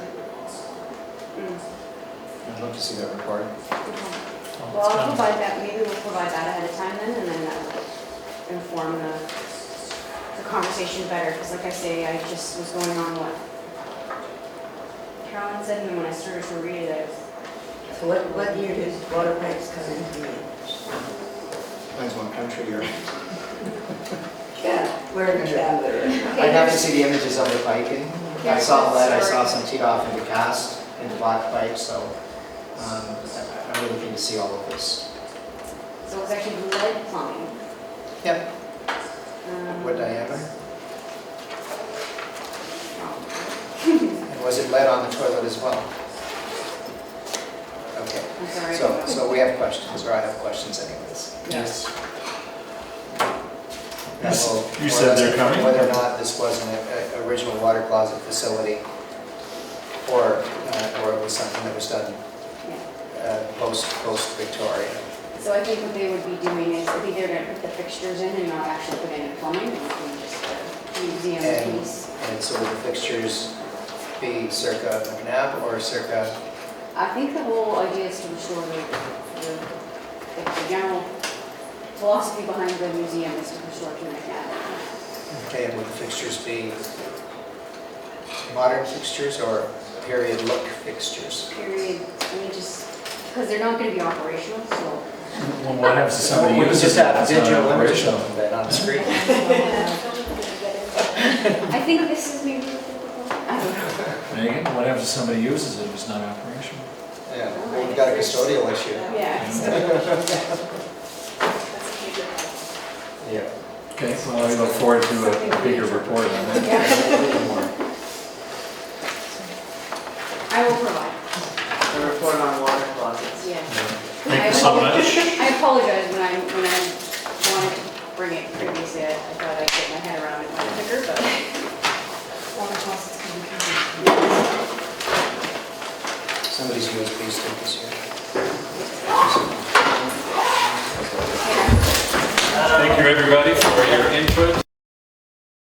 Mm. I'd love to see that report. Well, I'll provide that, maybe we'll provide that ahead of time then, and then that will inform the conversation better, because like I say, I just was going on what Carolyn said, and then when I started to read it, So what year did water pipes come into me? Depends what country you're in. Yeah, we're in traveler. I'd have to see the images of the piping. I saw lead, I saw some teed off into cast, into black pipe, so I'm really keen to see all of this. so it's actually lead plumbing. Yep. Um, What diameter? oh, And was it lead on the toilet as well? Okay. I'm sorry. So we have questions, or I have questions anyways. Yes. That will- You said they're coming? Whether or not this was an original water closet facility, or it was something that was done post-Victoria. So I think what they would be doing is, I think they're going to put the fixtures in and not actually put any plumbing, it would be just a museum piece. And so would the fixtures be circa McNabb or circa? I think the whole idea is to restore the general philosophy behind the museum is to restore to McNabb. Okay, and would the fixtures be modern fixtures or period look fixtures? Period, I mean, just, because they're not going to be operational, so. Well, what happens to somebody We uses just it? have It's not digital images operational. of that on the screen. I think this is maybe, I don't know. Megan, what happens if somebody uses it, it's not operational? Yeah, well, we've got a custodial issue. Yeah. Yeah. Okay, well, I look forward to a bigger report on that. I will provide, A report on water closets. yeah. Thank you so much. I apologize when I wanted to bring it previously, I thought I'd get my head around it much quicker, but. Water closets can be covered. Somebody's USB stick is here. Thank you, everybody, for your input.